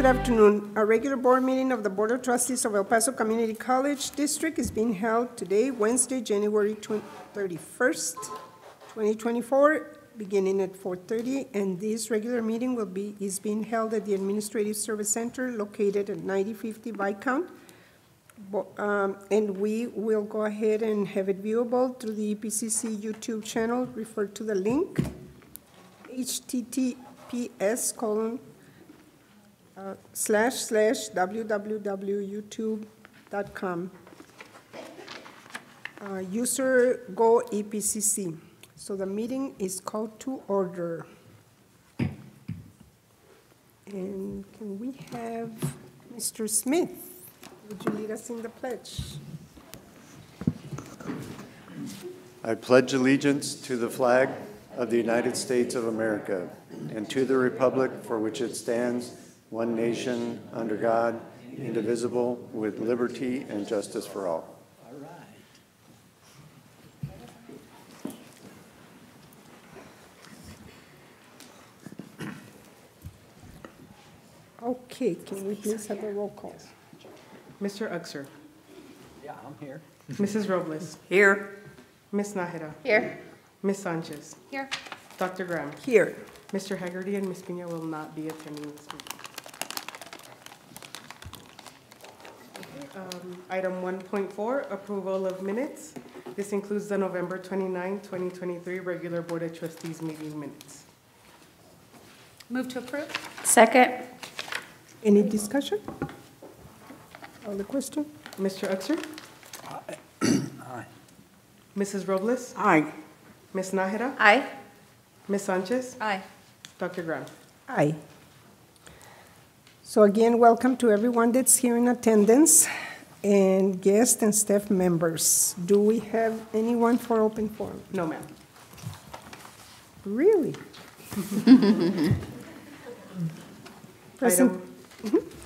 Good afternoon. Our regular board meeting of the Board of Trustees of El Paso Community College District is being held today, Wednesday, January 31st, 2024, beginning at 4:30, and this regular meeting is being held at the Administrative Service Center located at 9050 Viscount. And we will go ahead and have it viewable through the EPCC YouTube channel. Refer to the link, https://www.youtube.com. User go EPCC. So the meeting is called to order. And can we have Mr. Smith? Would you lead us in the pledge? I pledge allegiance to the flag of the United States of America and to the republic for which it stands, one nation, under God, indivisible, with liberty and justice for all. All right. Okay, can we please have a roll call? Mr. Uxer. Yeah, I'm here. Mrs. Robles. Here. Ms. Nájera. Here. Ms. Sanchez. Here. Dr. Graham. Here. Mr. Haggerty and Ms. Pina will not be attending this meeting. Item 1.4, approval of minutes. This includes the November 29, 2023 regular Board of Trustees meeting minutes. Move to approve. Second. Any discussion? On the question? Mr. Uxer. Aye. Mrs. Robles. Aye. Ms. Nájera. Aye. Ms. Sanchez. Aye. Dr. Graham. Aye. So again, welcome to everyone that's here in attendance and guests and staff members. Do we have anyone for open forum? No, ma'am. Really? Section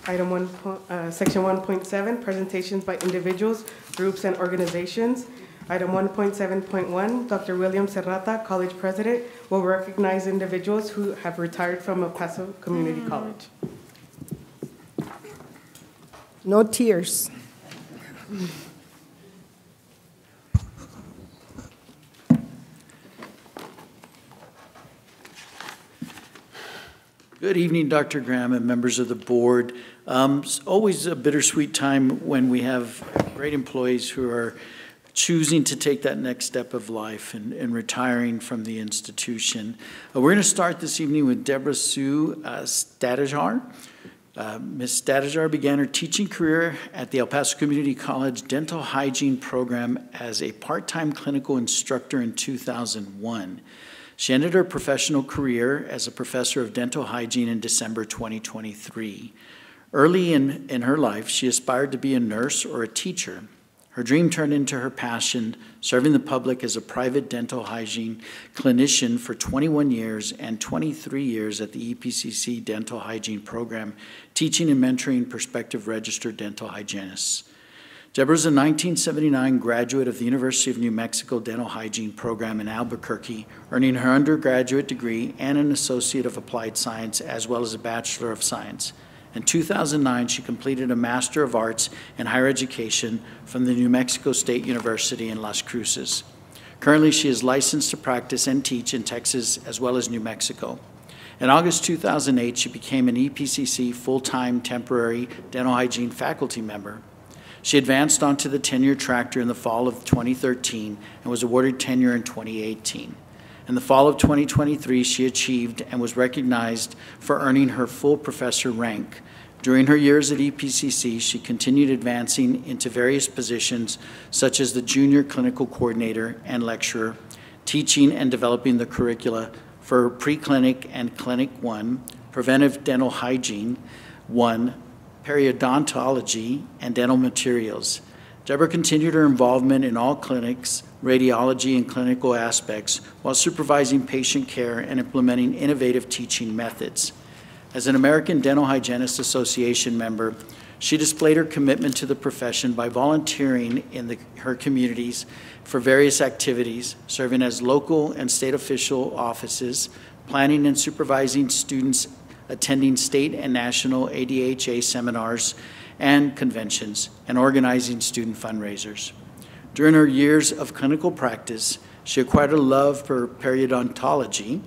1.7, presentations by individuals, groups, and organizations. Item 1.7.1, Dr. William Serrata, college president, will recognize individuals who have retired from El Paso Community College. No tears. Good evening, Dr. Graham and members of the board. It's always a bittersweet time when we have great employees who are choosing to take that next step of life and retiring from the institution. We're going to start this evening with Deborah Sue Stadajar. Ms. Stadajar began her teaching career at the El Paso Community College Dental Hygiene Program as a part-time clinical instructor in 2001. She ended her professional career as a professor of dental hygiene in December 2023. Early in her life, she aspired to be a nurse or a teacher. Her dream turned into her passion, serving the public as a private dental hygiene clinician for 21 years and 23 years at the EPCC Dental Hygiene Program, teaching and mentoring prospective registered dental hygienists. Deborah is a 1979 graduate of the University of New Mexico Dental Hygiene Program in Albuquerque, earning her undergraduate degree and an Associate of Applied Science, as well as a Bachelor of Science. In 2009, she completed a Master of Arts in Higher Education from the New Mexico State University in Las Cruces. Currently, she is licensed to practice and teach in Texas as well as New Mexico. In August 2008, she became an EPCC full-time temporary dental hygiene faculty member. She advanced onto the tenure track in the fall of 2013 and was awarded tenure in 2018. In the fall of 2023, she achieved and was recognized for earning her full professor rank. During her years at EPCC, she continued advancing into various positions such as the Junior Clinical Coordinator and Lecturer, teaching and developing the curricula for Preclinic and Clinic 1, Preventive Dental Hygiene 1, Periodontology, and Dental Materials. Deborah continued her involvement in all clinics, radiology, and clinical aspects while supervising patient care and implementing innovative teaching methods. As an American Dental Hygienists Association member, she displayed her commitment to the profession by volunteering in her communities for various activities, serving as local and state official offices, planning and supervising students' attending state and national ADHA seminars and conventions, and organizing student fundraisers. During her years of clinical practice, she acquired a love for periodontology,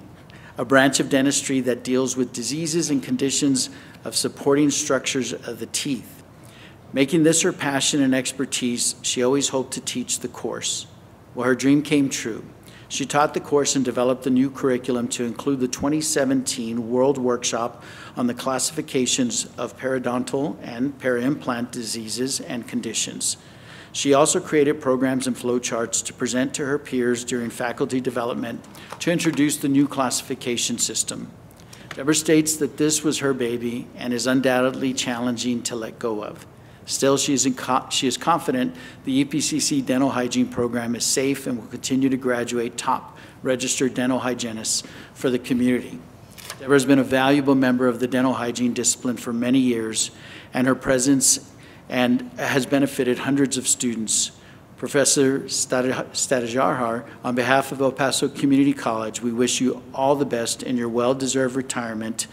a branch of dentistry that deals with diseases and conditions of supporting structures of the teeth. Making this her passion and expertise, she always hoped to teach the course. Well, her dream came true. She taught the course and developed the new curriculum to include the 2017 World Workshop on the classifications of periodontal and peri-implant diseases and conditions. She also created programs and flowcharts to present to her peers during faculty development to introduce the new classification system. Deborah states that this was her baby and is undoubtedly challenging to let go of. Still, she is confident the EPCC dental hygiene program is safe and will continue to graduate top registered dental hygienists for the community. Deborah has been a valuable member of the dental hygiene discipline for many years, and her presence has benefited hundreds of students. Professor Stadajarhar, on behalf of El Paso Community College, we wish you all the best in your well-deserved retirement.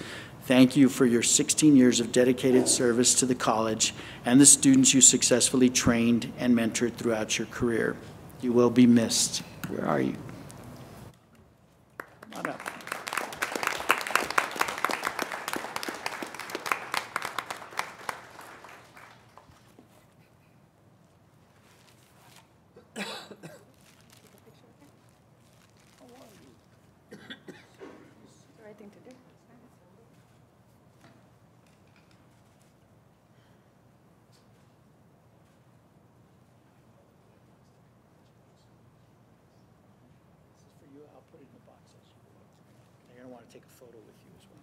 Thank you for your 16 years of dedicated service to the college and the students you successfully trained and mentored throughout your career. You will be missed. Where are you? Come on up. I'll put it in the box as you go. You're going to want to take a photo with you as well.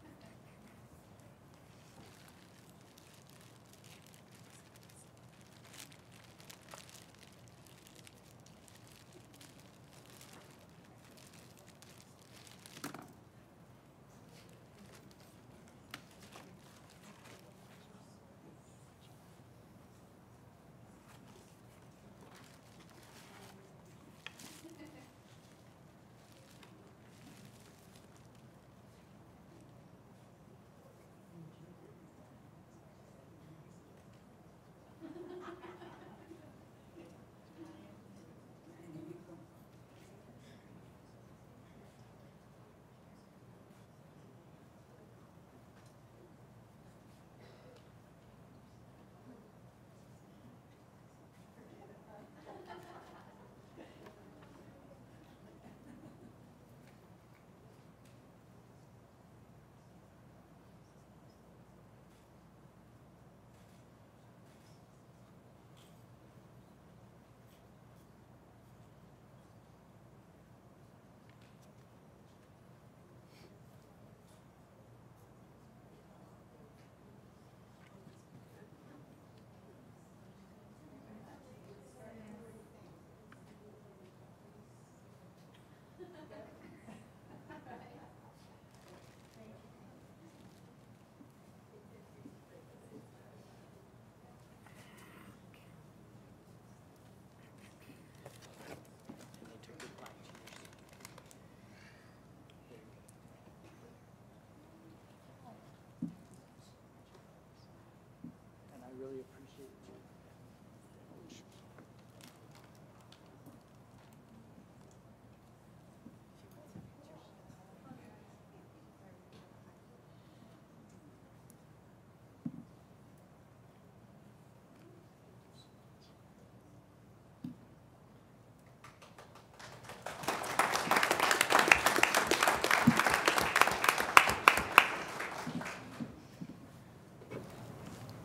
Really appreciate it.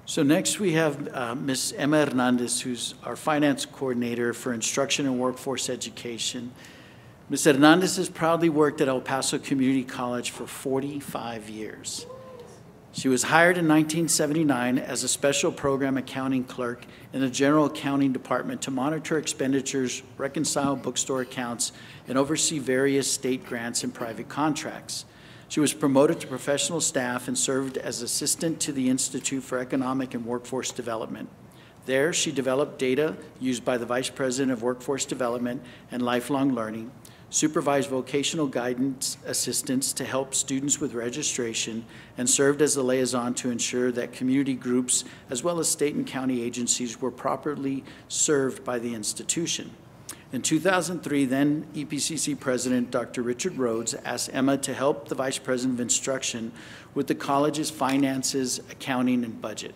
So next we have Ms. Emma Hernandez, who's our finance coordinator for instruction and workforce education. Ms. Hernandez has proudly worked at El Paso Community College for 45 years. She was hired in 1979 as a special program accounting clerk in the General Accounting Department to monitor expenditures, reconcile bookstore accounts, and oversee various state grants and private contracts. She was promoted to professional staff and served as assistant to the Institute for Economic and Workforce Development. There, she developed data used by the Vice President of Workforce Development and Lifelong Learning supervised vocational guidance assistance to help students with registration, and served as a liaison to ensure that community groups as well as state and county agencies were properly served by the institution. In 2003, then EPCC President Dr. Richard Rhodes asked Emma to help the Vice President of Instruction with the college's finances, accounting, and budget.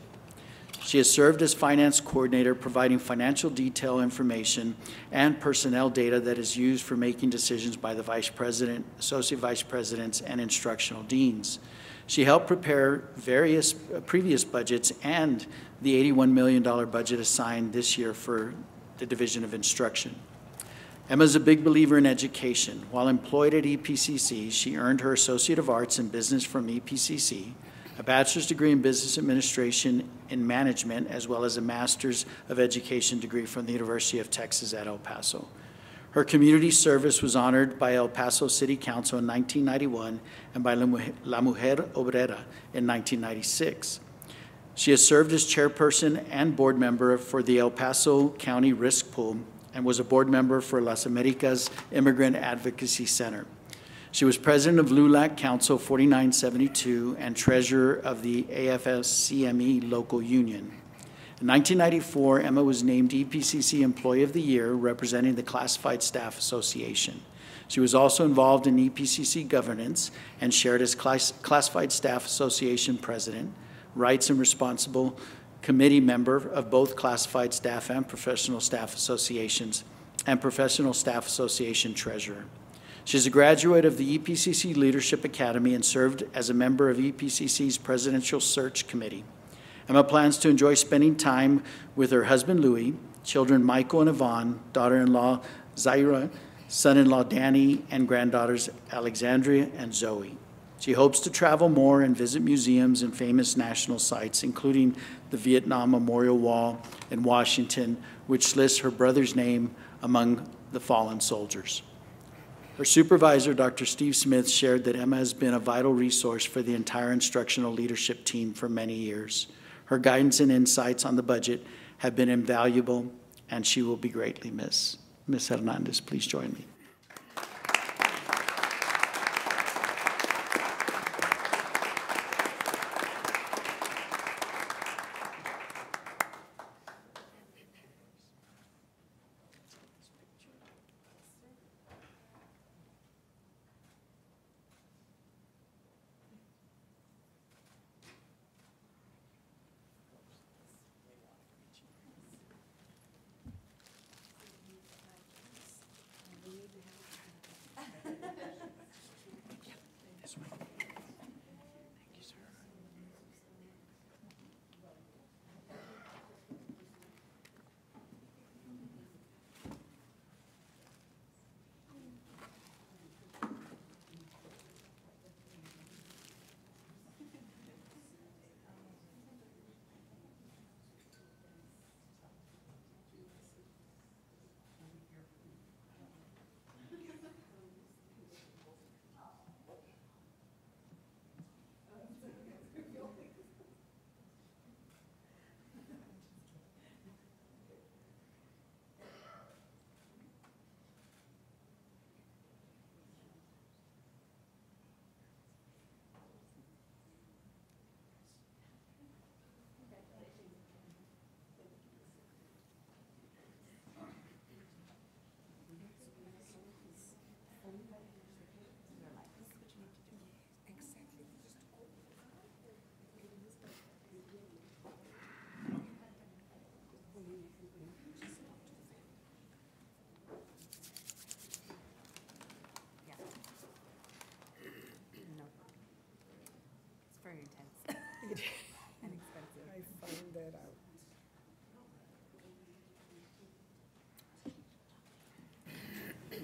She has served as finance coordinator, providing financial detail information and personnel data that is used for making decisions by the Vice President, Associate Vice Presidents, and instructional deans. She helped prepare various previous budgets and the $81 million budget assigned this year for the Division of Instruction. Emma is a big believer in education. While employed at EPCC, she earned her Associate of Arts in Business from EPCC, a bachelor's degree in Business Administration and Management, as well as a Master's of Education degree from the University of Texas at El Paso. Her community service was honored by El Paso City Council in 1991 and by La Mujer Obrera in 1996. She has served as chairperson and board member for the El Paso County Risk Pool and was a board member for Las Americas Immigrant Advocacy Center. She was president of LULAC Council 4972 and treasurer of the AFSCME local union. In 1994, Emma was named EPCC Employee of the Year, representing the Classified Staff Association. She was also involved in EPCC governance and shared as Classified Staff Association president, Rights and Responsible Committee member of both Classified Staff and Professional Staff Associations, and Professional Staff Association treasurer. She is a graduate of the EPCC Leadership Academy and served as a member of EPCC's Presidential Search Committee. Emma plans to enjoy spending time with her husband, Louis, children Michael and Yvonne, daughter-in-law Zaira, son-in-law Danny, and granddaughters Alexandria and Zoe. She hopes to travel more and visit museums and famous national sites, including the Vietnam Memorial Wall in Washington, which lists her brother's name among the fallen soldiers. Her supervisor, Dr. Steve Smith, shared that Emma has been a vital resource for the entire instructional leadership team for many years. Her guidance and insights on the budget have been invaluable, and she will be greatly missed. Ms. Hernandez, please join me.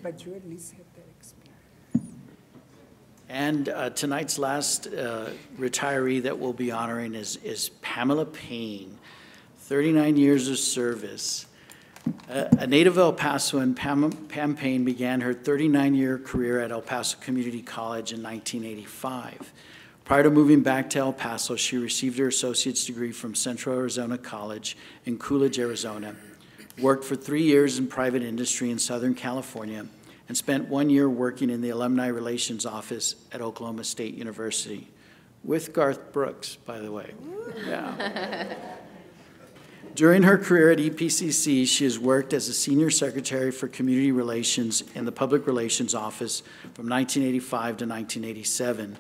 But you at least had that experience. And tonight's last retiree that we'll be honoring is Pamela Payne, 39 years of service. A native of El Paso, and Pam Payne began her 39-year career at El Paso Community College in 1985. Prior to moving back to El Paso, she received her associate's degree from Central Arizona College in Coolidge, Arizona, worked for 3 years in private industry in Southern California, and spent 1 year working in the Alumni Relations Office at Oklahoma State University, with Garth Brooks, by the way. Yeah. During her career at EPCC, she has worked as a Senior Secretary for Community Relations in the Public Relations Office from 1985 to 1987,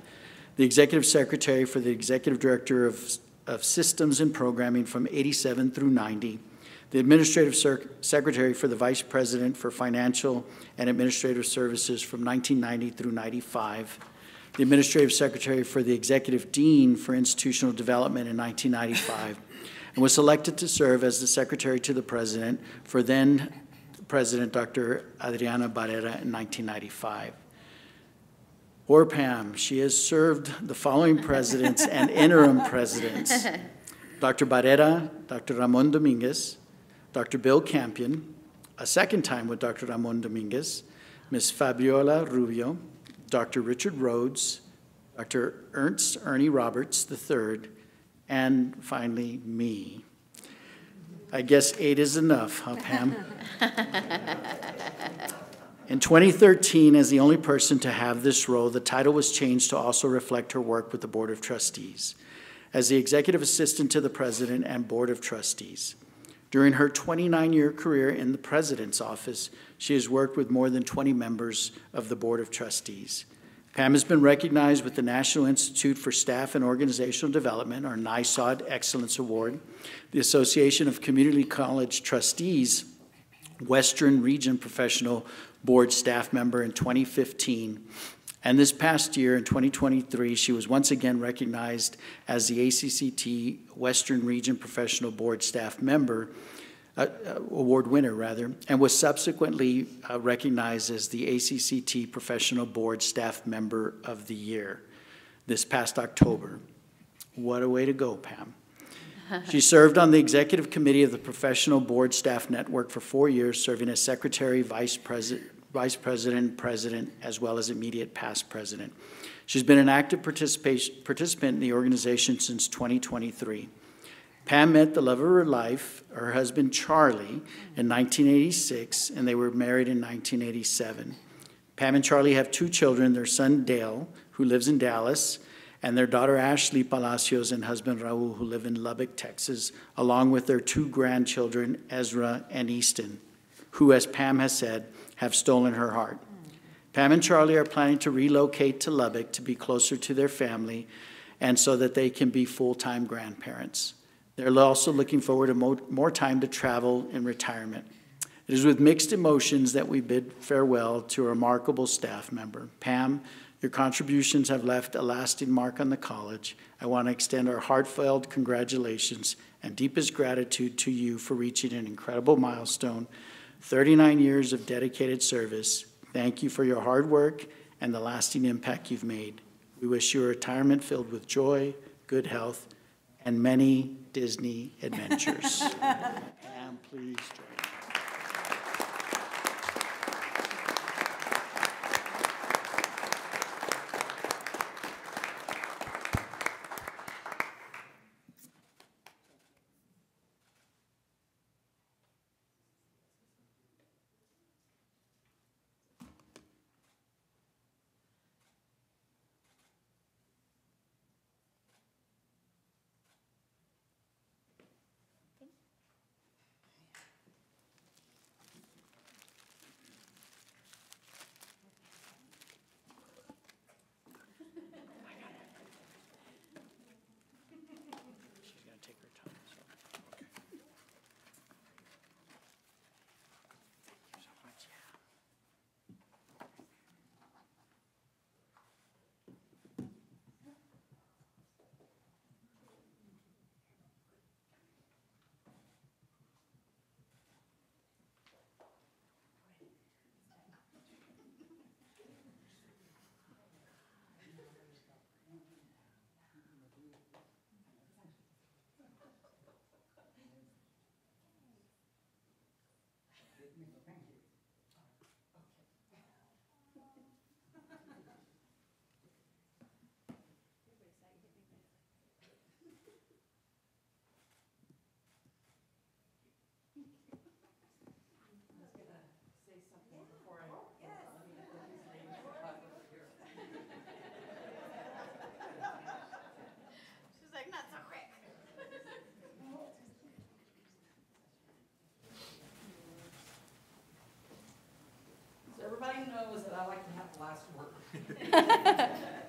the Executive Secretary for the Executive Director of Systems and Programming from 87 through 90, the Administrative Secretary for the Vice President for Financial and Administrative Services from 1990 through 95, the Administrative Secretary for the Executive Dean for Institutional Development in 1995, and was selected to serve as the Secretary to the President for then President Dr. Adriana Barrera in 1995. Or Pam, she has served the following presidents and interim presidents: Dr. Barrera, Dr. Ramon Dominguez, Dr. Bill Campion, a second time with Dr. Ramon Dominguez, Ms. Fabiola Rubio, Dr. Richard Rhodes, Dr. Ernst Ernie Roberts III, and finally me. I guess 8 is enough, huh, Pam? In 2013, as the only person to have this role, the title was changed to also reflect her work with the Board of Trustees as the Executive Assistant to the President and Board of Trustees. During her 29-year career in the President's office, she has worked with more than 20 members of the Board of Trustees. Pam has been recognized with the National Institute for Staff and Organizational Development, or NISOD Excellence Award, the Association of Community College Trustees Western Region Professional Board Staff Member in 2015. And this past year, in 2023, she was once again recognized as the ACCT Western Region Professional Board Staff Member, award winner rather, and was subsequently recognized as the ACCT Professional Board Staff Member of the Year this past October. What a way to go, Pam. She served on the Executive Committee of the Professional Board Staff Network for 4 years, serving as Secretary, Vice President, President, as well as immediate past President. She's been an active participant in the organization since 2023. Pam met the love of her life, her husband Charlie, in 1986, and they were married in 1987. Pam and Charlie have 2 children, their son Dale, who lives in Dallas, and their daughter Ashley Palacios and husband Raul, who live in Lubbock, Texas, along with their 2 grandchildren, Ezra and Easton, who, as Pam has said, have stolen her heart. Pam and Charlie are planning to relocate to Lubbock to be closer to their family and so that they can be full-time grandparents. They're also looking forward to more time to travel in retirement. It is with mixed emotions that we bid farewell to a remarkable staff member. Pam, your contributions have left a lasting mark on the college. I want to extend our heartfelt congratulations and deepest gratitude to you for reaching an incredible milestone, 39 years of dedicated service. Thank you for your hard work and the lasting impact you've made. We wish you a retirement filled with joy, good health, and many Disney adventures. Pam, please join.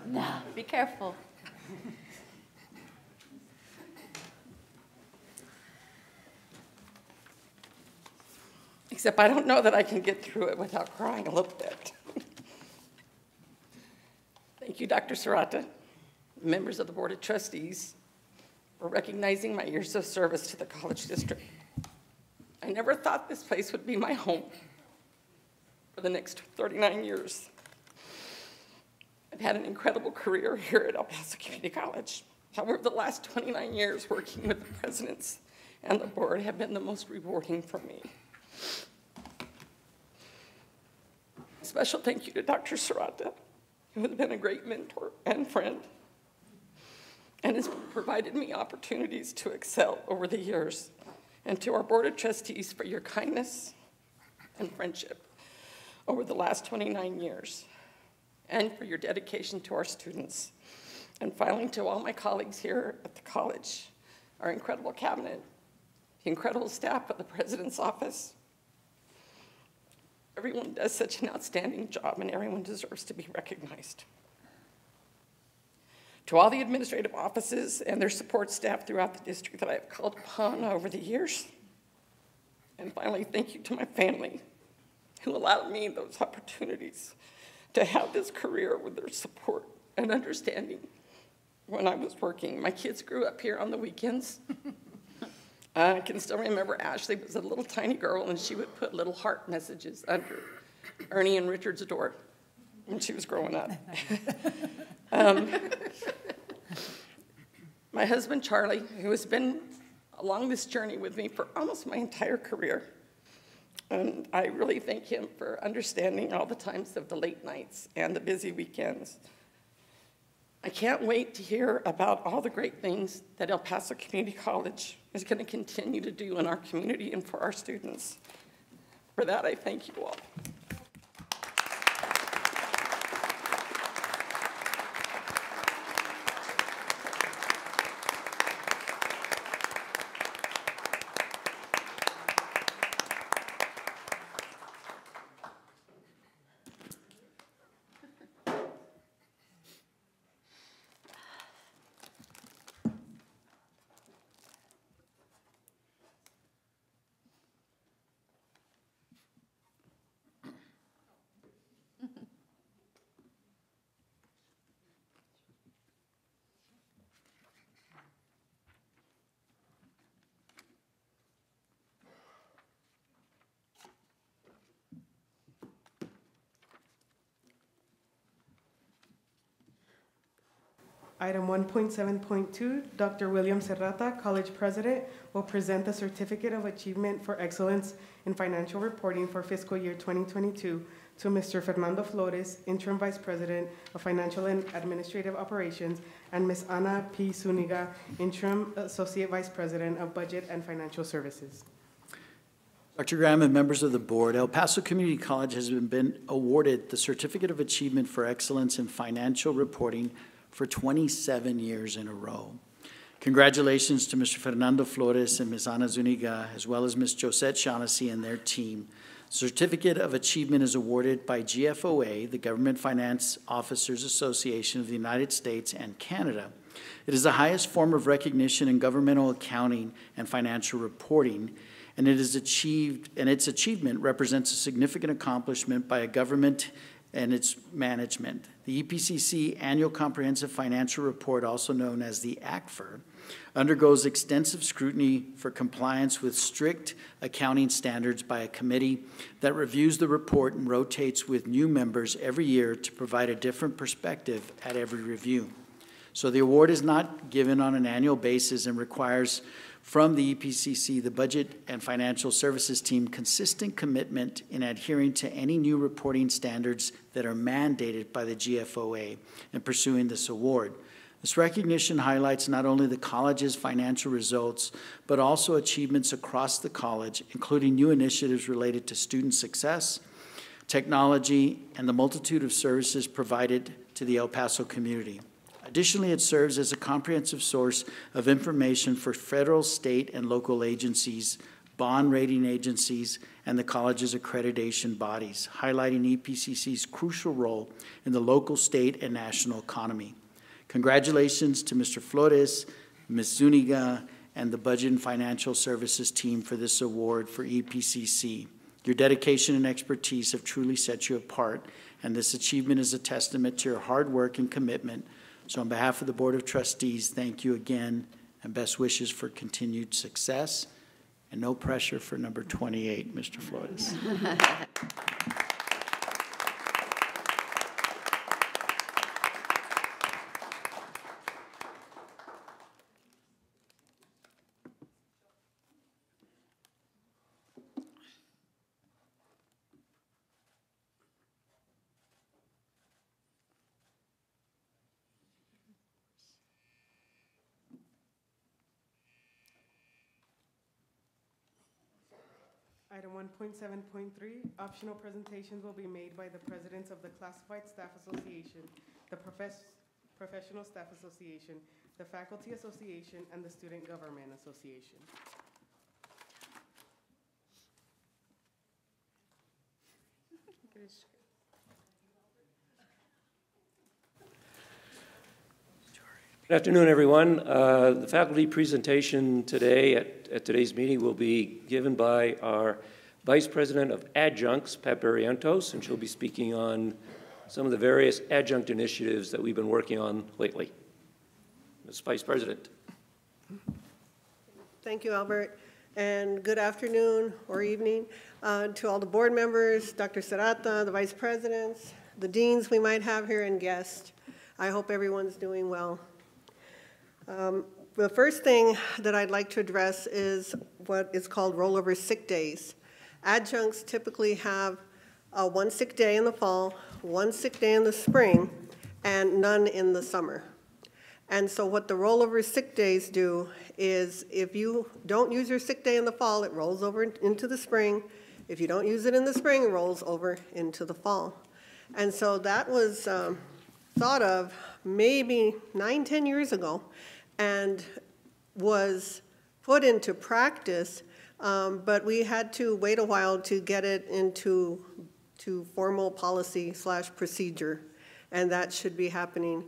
No, be careful. Except I don't know that I can get through it without crying a little bit. Thank you, Dr. Serrata, members of the Board of Trustees, for recognizing my years of service to the college district. I never thought this place would be my home for the next 39 years. I've had an incredible career here at El Paso Community College. However, the last 29 years working with the presidents and the board have been the most rewarding for me. Special thank you to Dr. Serrata, who has been a great mentor and friend, and has provided me opportunities to excel over the years, and to our Board of Trustees for your kindness and friendship over the last 29 years, and for your dedication to our students. And finally, to all my colleagues here at the college, our incredible cabinet, the incredible staff of the President's office. Everyone does such an outstanding job, and everyone deserves to be recognized. To all the administrative offices and their support staff throughout the district that I have called upon over the years. And finally, thank you to my family, who allowed me those opportunities to have this career with their support and understanding when I was working. My kids grew up here on the weekends. I can still remember Ashley was a little tiny girl, and she would put little heart messages under Ernie and Richard's door when she was growing up. My husband, Charlie, who has been along this journey with me for almost my entire career, and I really thank him for understanding all the times of the late nights and the busy weekends. I can't wait to hear about all the great things that El Paso Community College is going to continue to do in our community and for our students. For that, I thank you all. Item 1.7.2, Dr. William Serrata, College President, will present the Certificate of Achievement for Excellence in Financial Reporting for fiscal year 2022 to Mr. Fernando Flores, Interim Vice President of Financial and Administrative Operations, and Ms. Ana P. Zuniga, Interim Associate Vice President of Budget and Financial Services. Dr. Graham and members of the board, El Paso Community College has been awarded the Certificate of Achievement for Excellence in Financial Reporting for 27 years in a row. Congratulations to Mr. Fernando Flores and Ms. Ana Zuniga, as well as Ms. Josette Shaughnessy and their team. Certificate of Achievement is awarded by GFOA, the Government Finance Officers Association of the United States and Canada. It is the highest form of recognition in governmental accounting and financial reporting, and its achievement represents a significant accomplishment by a government and its management. The EPCC Annual Comprehensive Financial Report, also known as the ACFR, undergoes extensive scrutiny for compliance with strict accounting standards by a committee that reviews the report and rotates with new members every year to provide a different perspective at every review. So the award is not given on an annual basis and requires from the EPCC, the Budget and Financial Services team, consistent commitment in adhering to any new reporting standards that are mandated by the GFOA in pursuing this award. This recognition highlights not only the college's financial results, but also achievements across the college, including new initiatives related to student success, technology, and the multitude of services provided to the El Paso community. Additionally, it serves as a comprehensive source of information for federal, state, and local agencies bond rating agencies, and the college's accreditation bodies, highlighting EPCC's crucial role in the local, state, and national economy. Congratulations to Mr. Flores, Ms. Zuniga, and the Budget and Financial Services team for this award for EPCC. Your dedication and expertise have truly set you apart, and this achievement is a testament to your hard work and commitment. So on behalf of the Board of Trustees, thank you again, and best wishes for continued success. And no pressure for number 28, Mr. Flores. Item 1.7.3, optional presentations will be made by the presidents of the Classified Staff Association, the Professional Staff Association, the Faculty Association, and the Student Government Association. Good afternoon, everyone. The faculty presentation today at today's meeting will be given by our Vice President of Adjuncts, Pat Barrientos, and she'll be speaking on some of the various adjunct initiatives that we've been working on lately. Ms. Vice President. Thank you, Albert, and good afternoon or evening to all the board members, Dr. Serrata, the vice presidents, the deans we might have here, and guests. I hope everyone's doing well. The first thing that I'd like to address is what is called rollover sick days. Adjuncts typically have one sick day in the fall, one sick day in the spring, and none in the summer. And so what the rollover sick days do is if you don't use your sick day in the fall, it rolls over into the spring. If you don't use it in the spring, it rolls over into the fall. And so that was thought of maybe 9-10 years ago and was put into practice, but we had to wait a while to get it into formal policy/procedure, and that should be happening,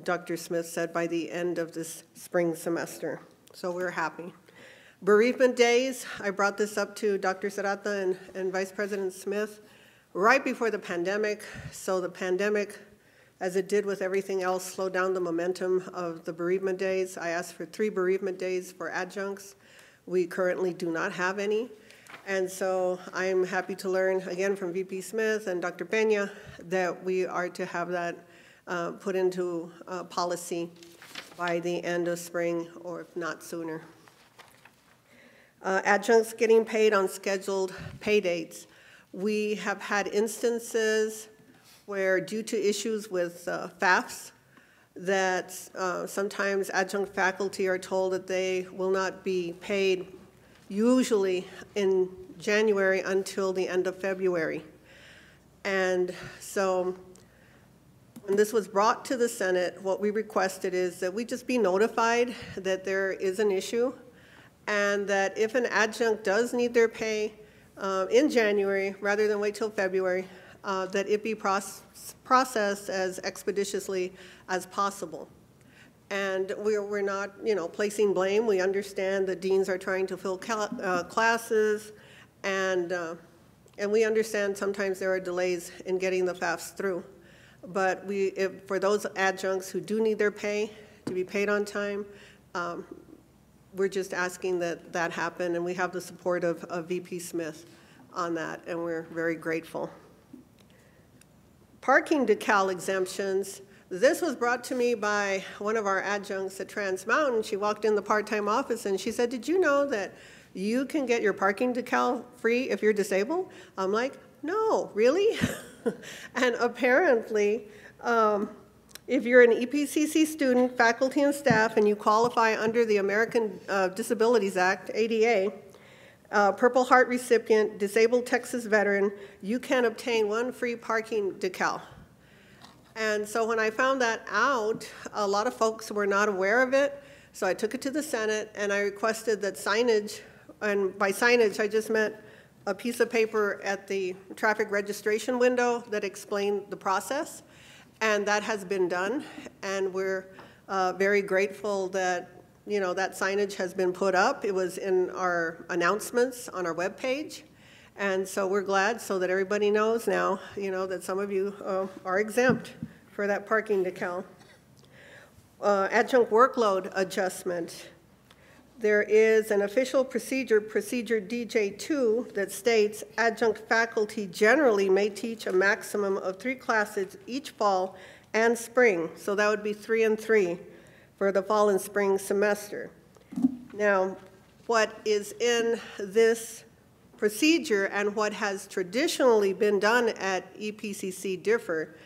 Dr. Smith said, by the end of this spring semester. So we're happy. Bereavement days, I brought this up to Dr. Serrata and Vice President Smith right before the pandemic. So the pandemic, as it did with everything else, slowed down the momentum of the bereavement days. I asked for 3 bereavement days for adjuncts. We currently do not have any. And so I'm happy to learn, again, from VP Smith and Dr. Peña, that we are to have that put into policy by the end of spring, or if not sooner. Adjuncts getting paid on scheduled pay dates. We have had instances where, due to issues with FAFSA, that sometimes adjunct faculty are told that they will not be paid usually in January until the end of February. And so when this was brought to the Senate, what we requested is that we just be notified that there is an issue, and that if an adjunct does need their pay in January rather than wait till February, that it be processed as expeditiously as possible. And we're not, placing blame. We understand the deans are trying to fill classes, and we understand sometimes there are delays in getting the FAFSA through. But for those adjuncts who do need their pay to be paid on time, we're just asking that that happen, and we have the support of VP Smith on that, and we're very grateful. Parking decal exemptions. This was brought to me by one of our adjuncts at Trans Mountain. She walked in the part-time office and she said, "Did you know that you can get your parking decal free if you're disabled?" I'm like, "No, really?" And apparently, if you're an EPCC student, faculty and staff, and you qualify under the American Disabilities Act, ADA, Purple Heart recipient, disabled Texas veteran, you can obtain 1 free parking decal. And so when I found that out, a lot of folks were not aware of it. So I took it to the Senate and I requested that signage And by signage, I just meant a piece of paper at the traffic registration window that explained the process. And that has been done. And we're very grateful that, you know, that signage has been put up. It was in our announcements on our webpage. And so we're glad so that everybody knows now, you know, that some of you are exempt for that parking decal. Adjunct workload adjustment. There is an official procedure DJ2, that states adjunct faculty generally may teach a maximum of 3 classes each fall and spring. So that would be 3 and 3 for the fall and spring semester. Now, what is in this procedure and what has traditionally been done at EPCC differ.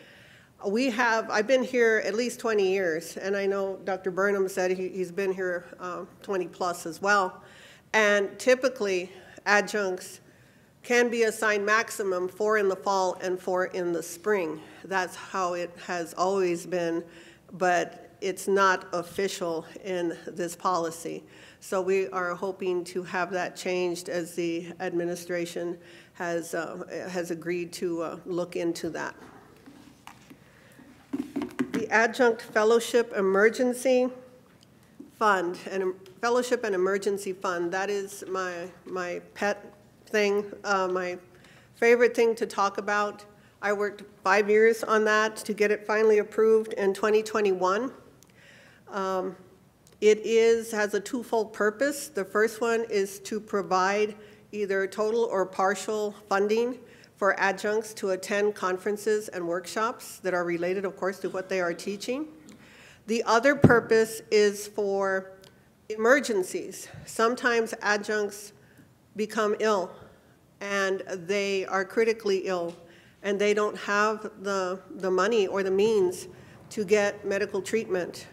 I've been here at least 20 years, and I know Dr. Burnham said he's been here 20 plus as well. And typically, adjuncts can be assigned maximum 4 in the fall and 4 in the spring. That's how it has always been, but it's not official in this policy. So we are hoping to have that changed as the administration has agreed to look into that. The Adjunct Fellowship Emergency Fund, and Fellowship and Emergency Fund, that is my pet thing, my favorite thing to talk about. I worked 5 years on that to get it finally approved in 2021. It has a twofold purpose. The first one is to provide either total or partial funding for adjuncts to attend conferences and workshops that are related, of course, to what they are teaching. The other purpose is for emergencies. Sometimes adjuncts become ill, and they are critically ill, and they don't have the money or the means to get medical treatment.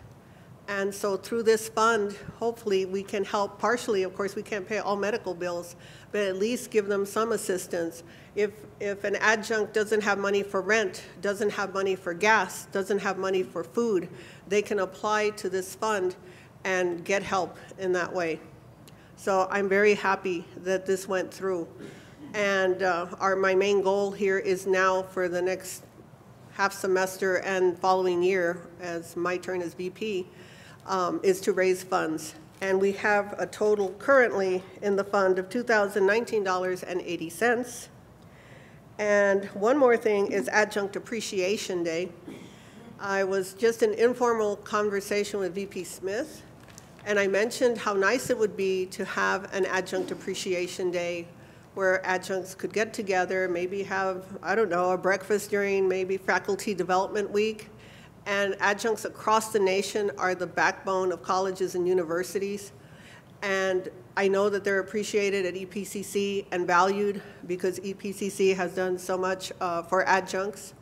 And so through this fund, hopefully we can help partially. Of course, we can't pay all medical bills, but at least give them some assistance. If an adjunct doesn't have money for rent, doesn't have money for gas, doesn't have money for food, they can apply to this fund and get help in that way. So I'm very happy that this went through. And my main goal here is now for the next half semester and following year, as my turn as VP, is to raise funds. And we have a total currently in the fund of $2,019.80. And one more thing is Adjunct Appreciation Day. I was just in informal conversation with VP Smith, and I mentioned how nice it would be to have an Adjunct Appreciation Day where adjuncts could get together, maybe have, I don't know, a breakfast during maybe Faculty Development Week. And adjuncts across the nation are the backbone of colleges and universities. And I know that they're appreciated at EPCC and valued because EPCC has done so much for adjuncts.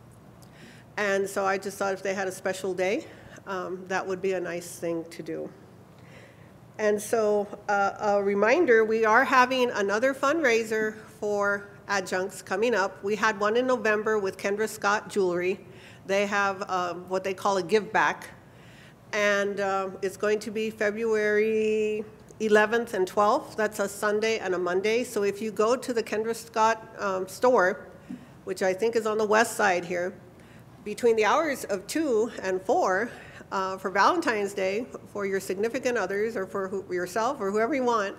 And so I just thought if they had a special day, that would be a nice thing to do. And so a reminder, we are having another fundraiser for adjuncts coming up. We had one in November with Kendra Scott Jewelry. They have what they call a give back. And it's going to be February 11th and 12th. That's a Sunday and a Monday. So if you go to the Kendra Scott store, which I think is on the west side here, between the hours of 2 and 4, for Valentine's Day, for your significant others or for yourself or whoever you want,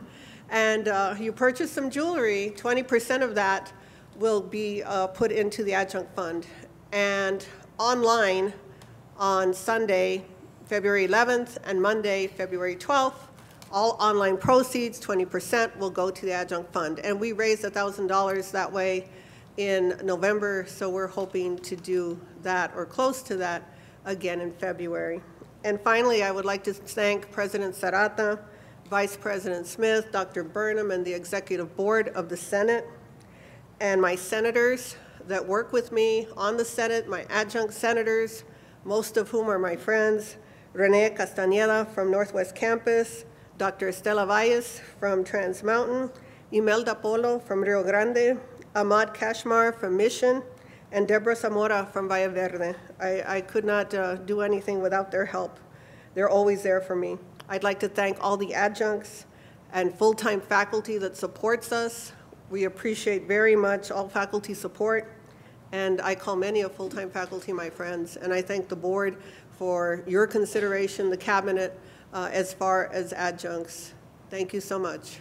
and you purchase some jewelry, 20% of that will be put into the adjunct fund. And online on Sunday, February 11th, and Monday, February 12th, all online proceeds, 20%, will go to the adjunct fund. And we raised $1,000 that way in November, so we're hoping to do that or close to that again in February. And finally, I would like to thank President Serrata, Vice President Smith, Dr. Burnham, and the Executive Board of the Senate, and my senators that work with me on the Senate, my adjunct senators, most of whom are my friends, Rene Castañeda from Northwest Campus, Dr. Estela Valles from Trans Mountain, Imelda Polo from Rio Grande, Ahmad Kashmar from Mission, and Deborah Zamora from Valle Verde. I could not do anything without their help. They're always there for me. I'd like to thank all the adjuncts and full-time faculty that supports us. We appreciate very much all faculty support, and I call many of full-time faculty my friends, and I thank the board for your consideration, the cabinet, as far as adjuncts. Thank you so much.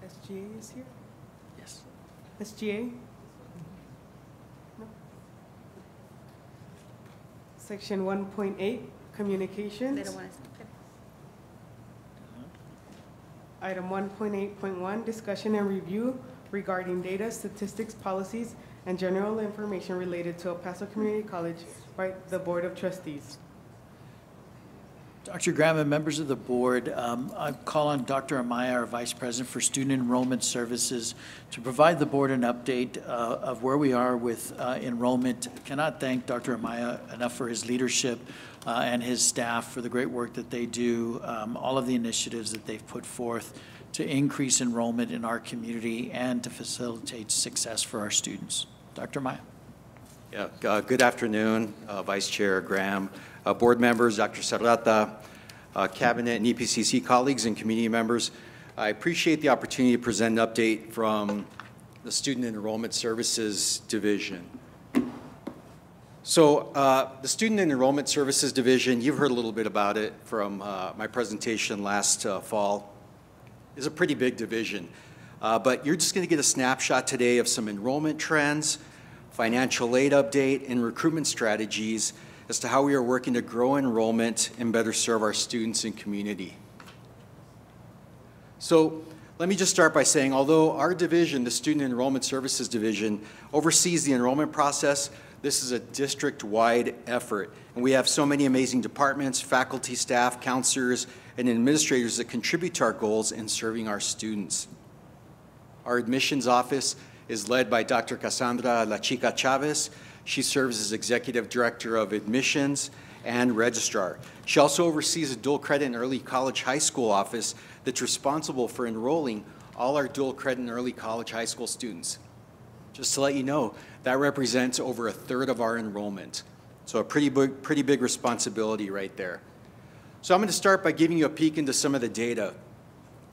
SGA is here? Yes. SGA? No. Section 1.8, communications. They don't want to. Item 1.8.1, discussion and review regarding data, statistics, policies, and general information related to El Paso Community College by the Board of Trustees. Dr. Graham and members of the board, I call on Dr. Amaya, our Vice President for Student Enrollment Services, to provide the board an update of where we are with enrollment. Cannot thank Dr. Amaya enough for his leadership and his staff for the great work that they do, all of the initiatives that they've put forth to increase enrollment in our community and to facilitate success for our students. Dr. Amaya. Yeah, good afternoon, Vice Chair Graham, board members, Dr. Serrata, cabinet and EPCC colleagues and community members. I appreciate the opportunity to present an update from the Student Enrollment Services Division. So the Student Enrollment Services Division, you've heard a little bit about it from my presentation last fall, is a pretty big division. But you're just going to get a snapshot today of some enrollment trends, financial aid update, and recruitment strategies as to how we are working to grow enrollment and better serve our students and community. So let me just start by saying, although our division, the Student Enrollment Services Division, oversees the enrollment process, this is a district-wide effort. And we have so many amazing departments, faculty, staff, counselors, and administrators that contribute to our goals in serving our students. Our admissions office is led by Dr. Cassandra La Chica Chavez. She serves as Executive Director of Admissions and Registrar. She also oversees a dual credit and early college high school office that's responsible for enrolling all our dual credit and early college high school students. Just to let you know, that represents over a third of our enrollment. So a pretty big responsibility right there. So I'm going to start by giving you a peek into some of the data.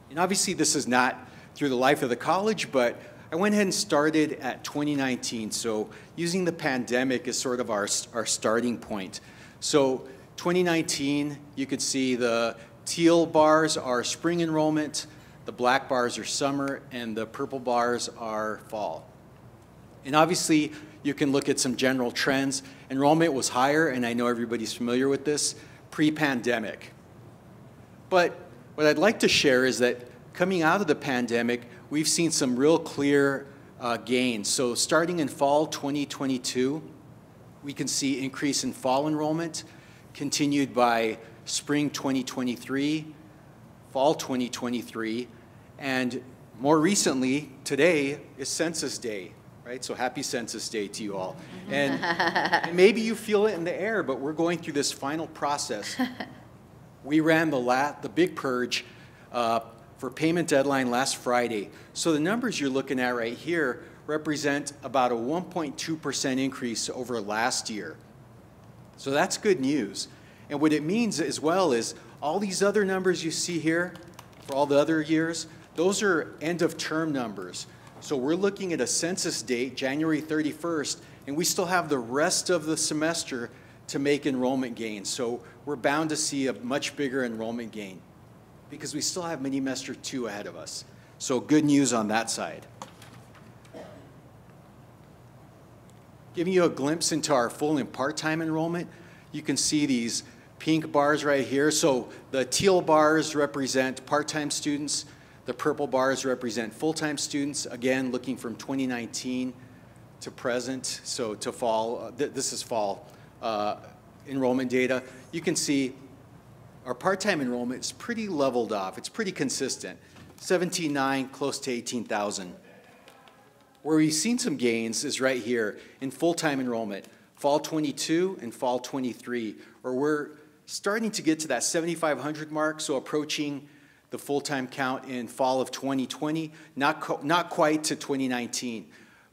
And obviously this is not through the life of the college, but I went ahead and started at 2019, so using the pandemic as sort of our starting point. So 2019, you could see the teal bars are spring enrollment, the black bars are summer, and the purple bars are fall. And obviously, you can look at some general trends. Enrollment was higher, and I know everybody's familiar with this, pre-pandemic. But what I'd like to share is that coming out of the pandemic, we've seen some real clear gains. So starting in fall 2022, we can see increase in fall enrollment, continued by spring 2023, fall 2023, and more recently, today is Census Day, right? So happy Census Day to you all. And maybe you feel it in the air, but we're going through this final process. We ran the big purge for payment deadline last Friday. So the numbers you're looking at right here represent about a 1.2% increase over last year. So that's good news. And what it means as well is all these other numbers you see here for all the other years, those are end of term numbers. So we're looking at a census date, January 31st, and we still have the rest of the semester to make enrollment gains. So we're bound to see a much bigger enrollment gain because we still have mini-semester 2 ahead of us. So good news on that side. Giving you a glimpse into our full and part-time enrollment, you can see these pink bars right here. So the teal bars represent part-time students. The purple bars represent full-time students. Again, looking from 2019 to present, so to fall. This is fall enrollment data. You can see our part-time enrollment is pretty leveled off. It's pretty consistent. 17,900, close to 18,000. Where we've seen some gains is right here in full-time enrollment, fall 22 and fall 23, where we're starting to get to that 7,500 mark, so approaching the full-time count in fall of 2020, not quite to 2019.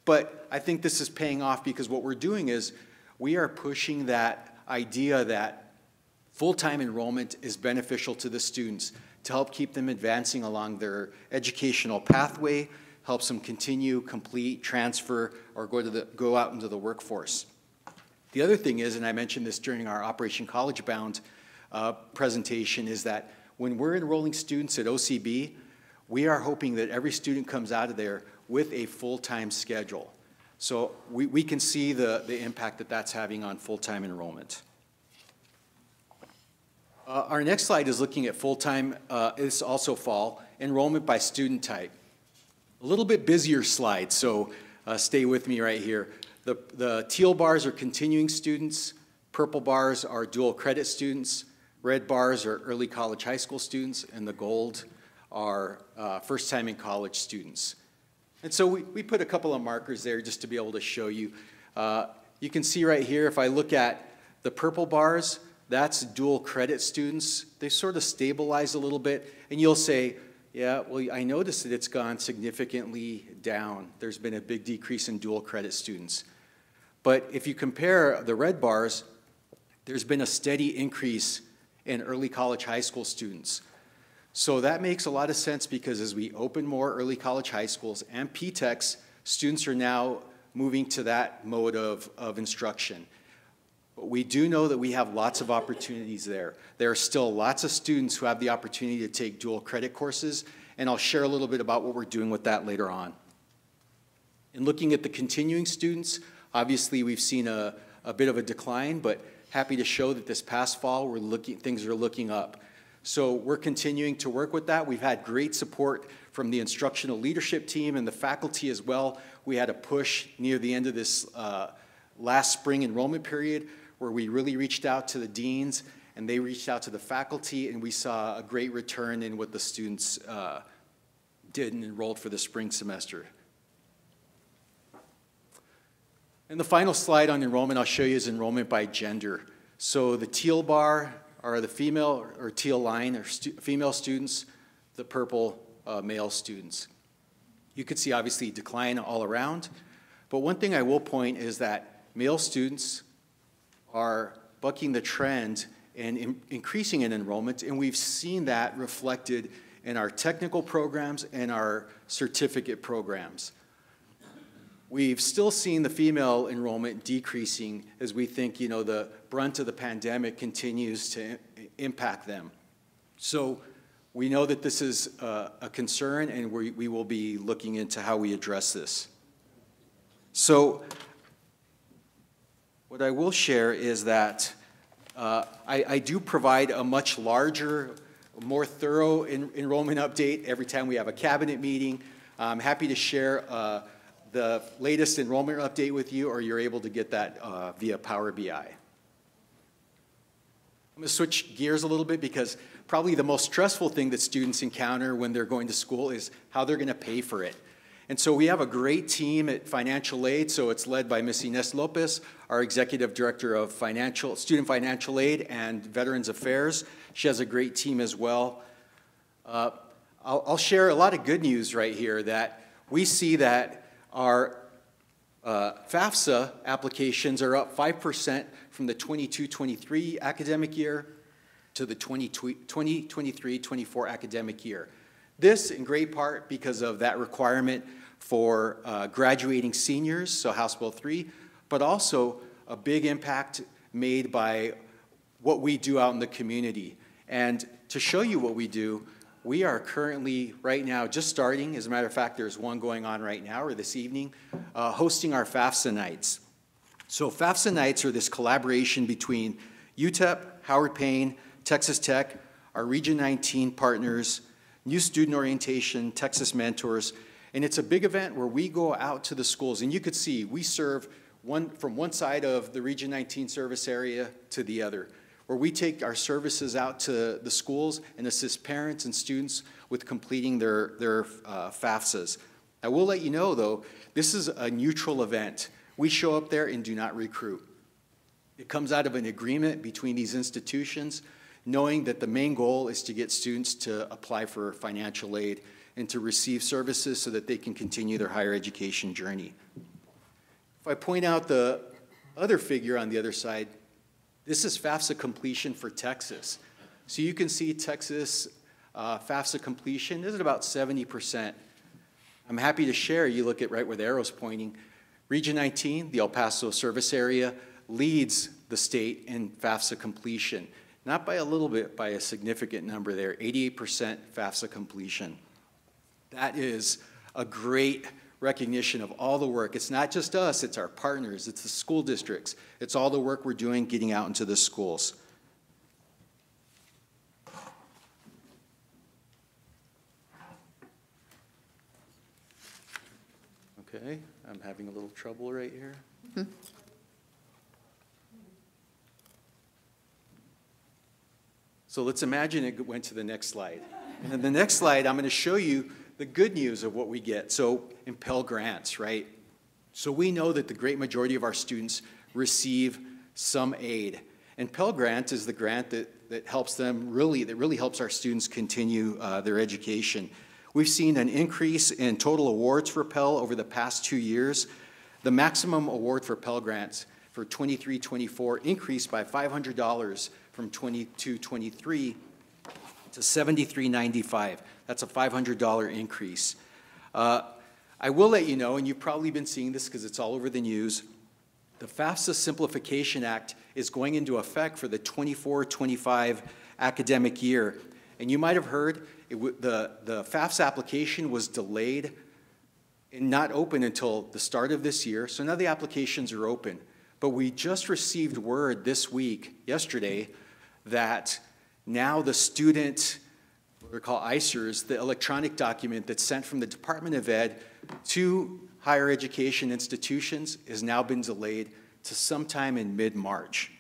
But I think this is paying off because what we're doing is we are pushing that idea that full-time enrollment is beneficial to the students to help keep them advancing along their educational pathway, helps them continue, complete, transfer, or go out into the workforce. The other thing is, and I mentioned this during our Operation College Bound presentation, is that when we're enrolling students at OCB, we are hoping that every student comes out of there with a full-time schedule. So we can see the impact that that's having on full-time enrollment. Our next slide is looking at full-time, it's also fall, enrollment by student type. A little bit busier slide, so stay with me right here. The teal bars are continuing students, purple bars are dual credit students, red bars are early college high school students, and the gold are first-time in college students. And so we put a couple of markers there just to be able to show you. You can see right here, if I look at the purple bars, that's dual credit students. They sort of stabilize a little bit, and you'll say, yeah, well, I noticed that it's gone significantly down. There's been a big decrease in dual credit students. But if you compare the red bars, there's been a steady increase in early college high school students. So that makes a lot of sense because as we open more early college high schools and PTECs, students are now moving to that mode of instruction. But we do know that we have lots of opportunities there. There are still lots of students who have the opportunity to take dual credit courses, and I'll share a little bit about what we're doing with that later on. In looking at the continuing students, obviously we've seen a bit of a decline, but happy to show that this past fall things are looking up. So we're continuing to work with that. We've had great support from the instructional leadership team and the faculty as well. We had a push near the end of this last spring enrollment period where we really reached out to the deans and they reached out to the faculty, and we saw a great return in what the students did and enrolled for the spring semester. And the final slide on enrollment I'll show you is enrollment by gender. So the teal bar are the female, or teal line are female students, the purple male students. You could see obviously decline all around, but one thing I will point is that male students are bucking the trend and increasing in enrollment, and we've seen that reflected in our technical programs and our certificate programs. We've still seen the female enrollment decreasing as we think, you know, the brunt of the pandemic continues to impact them. So we know that this is a concern, and we will be looking into how we address this. So what I will share is that I do provide a much larger, more thorough enrollment update every time we have a cabinet meeting. I'm happy to share the latest enrollment update with you, or you're able to get that via Power BI. I'm going to switch gears a little bit because probably the most stressful thing that students encounter when they're going to school is how they're going to pay for it. And so we have a great team at Financial Aid, so it's led by Ms. Ines Lopez, our Executive Director of Student Financial Aid and Veterans Affairs. She has a great team as well. I'll share a lot of good news right here that we see that our FAFSA applications are up 5% from the 22-23 academic year to the 2023-24 academic year. This in great part because of that requirement for graduating seniors, so House Bill 3, but also a big impact made by what we do out in the community. And to show you what we do, we are currently, right now, just starting, as a matter of fact, there's one going on right now, or this evening, hosting our FAFSA nights. So FAFSA nights are this collaboration between UTEP, Howard Payne, Texas Tech, our Region 19 partners, New Student Orientation, Texas Mentors, and it's a big event where we go out to the schools, and you could see we serve from one side of the Region 19 service area to the other, where we take our services out to the schools and assist parents and students with completing their FAFSAs. I will let you know, though, this is a neutral event. We show up there and do not recruit. It comes out of an agreement between these institutions, knowing that the main goal is to get students to apply for financial aid and to receive services so that they can continue their higher education journey. If I point out the other figure on the other side, this is FAFSA completion for Texas. So you can see Texas FAFSA completion is at about 70%. I'm happy to share, you look at right where the arrow's pointing, Region 19, the El Paso service area, leads the state in FAFSA completion. Not by a little bit, by a significant number there, 88% FAFSA completion. That is a great recognition of all the work. It's not just us, it's our partners, it's the school districts, it's all the work we're doing getting out into the schools. Okay, I'm having a little trouble right here. So let's imagine it went to the next slide. And then the next slide, I'm going to show you the good news of what we get. So in Pell Grants, right? So we know that the great majority of our students receive some aid. And Pell Grant is the grant that helps them that really helps our students continue their education. We've seen an increase in total awards for Pell over the past 2 years. The maximum award for Pell Grants for 23-24 increased by $500 from 22-23 to $73.95. That's a $500 increase. I will let you know, and you've probably been seeing this because it's all over the news, the FAFSA Simplification Act is going into effect for the 24-25 academic year. And you might have heard the FAFSA application was delayed and not open until the start of this year. So now the applications are open. But we just received word this week, yesterday, that now the student, what we call ICERS, the electronic document that's sent from the Department of Ed to higher education institutions, has now been delayed to sometime in mid-March.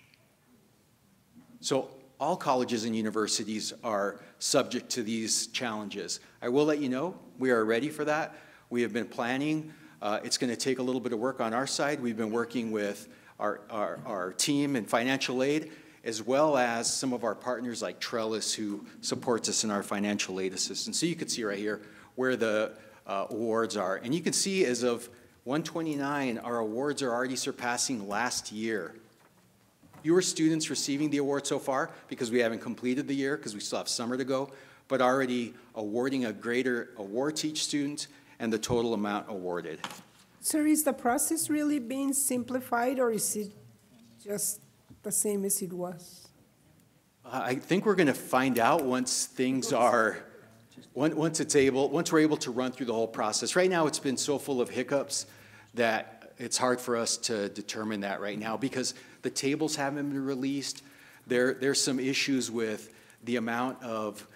So all colleges and universities are subject to these challenges. I will let you know, we are ready for that. We have been planning. It's going to take a little bit of work on our side. We've been working with our team in financial aid, as well as some of our partners like Trellis, who supports us in our financial aid assistance. So you can see right here where the awards are. And you can see as of 1/29, our awards are already surpassing last year. Fewer students receiving the award so far because we haven't completed the year, because we still have summer to go, but already awarding a greater award to each student and the total amount awarded. Sir, is the process really being simplified, or is it just the same as it was? I think we're going to find out once things are, once we're able to run through the whole process. Right now, it's been so full of hiccups that it's hard for us to determine that right now because the tables haven't been released. There's some issues with the amount of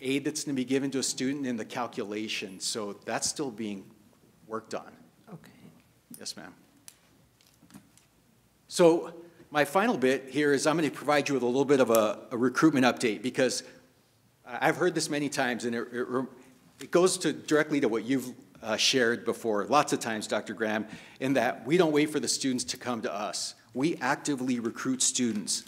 aid that's going to be given to a student in the calculation. So that's still being worked on. Okay. Yes, ma'am. So my final bit here is I'm going to provide you with a little bit of a recruitment update because I've heard this many times, and it goes directly to what you've shared before lots of times, Dr. Graham, in that we don't wait for the students to come to us. We actively recruit students.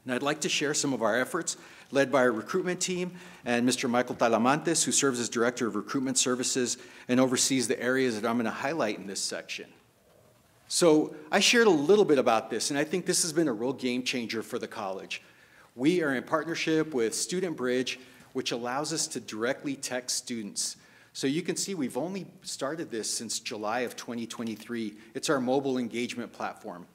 And I'd like to share some of our efforts led by our recruitment team and Mr. Michael Talamantes, who serves as Director of Recruitment Services and oversees the areas that I'm going to highlight in this section. So I shared a little bit about this, and I think this has been a real game changer for the college. We are in partnership with Student Bridge, which allows us to directly text students. So you can see we've only started this since July of 2023. It's our mobile engagement platform.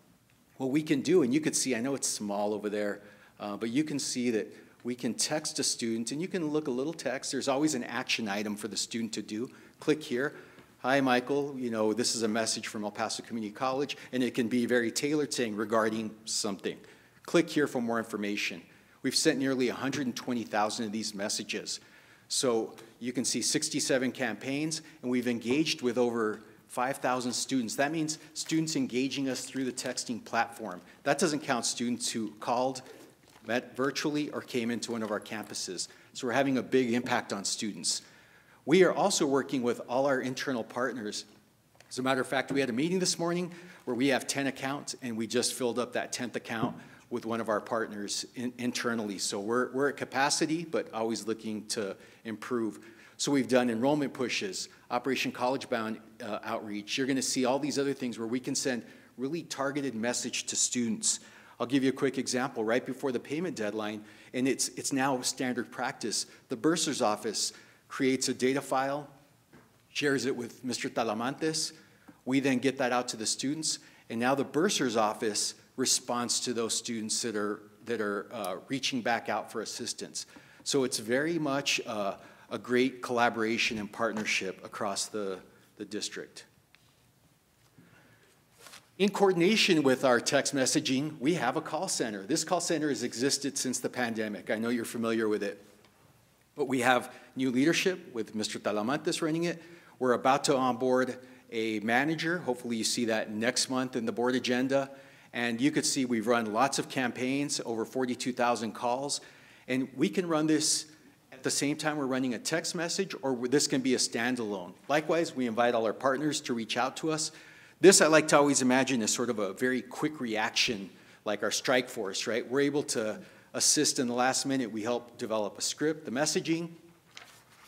What we can do, and you can see, I know it's small over there, but you can see that we can text a student, and you can look a little text. There's always an action item for the student to do. Click here. Hi, Michael. You know, this is a message from El Paso Community College, and it can be very tailored, saying regarding something. Click here for more information. We've sent nearly 120,000 of these messages. So you can see 67 campaigns, and we've engaged with over 5,000 students. That means students engaging us through the texting platform. That doesn't count students who called, met virtually, or came into one of our campuses. So we're having a big impact on students. We are also working with all our internal partners. As a matter of fact, we had a meeting this morning where we have 10 accounts, and we just filled up that 10th account with one of our partners internally. So we're at capacity, but always looking to improve. So we've done enrollment pushes, Operation College Bound outreach. You're going to see all these other things where we can send really targeted message to students. I'll give you a quick example. Right before the payment deadline, and it's now standard practice, the bursar's office creates a data file, shares it with Mr. Talamantes. We then get that out to the students, and now the bursar's office responds to those students that are reaching back out for assistance. So it's very much a great collaboration and partnership across the district. In coordination with our text messaging, we have a call center. This call center has existed since the pandemic. I know you're familiar with it. But we have new leadership with Mr. Talamantes running it. We're about to onboard a manager. Hopefully you see that next month in the board agenda. And you could see we've run lots of campaigns, over 42,000 calls. And we can run this at the same time we're running a text message, or this can be a standalone. Likewise, we invite all our partners to reach out to us. This I like to always imagine as sort of a very quick reaction, like our strike force, right? We're able to assist in the last minute. We help develop a script, the messaging,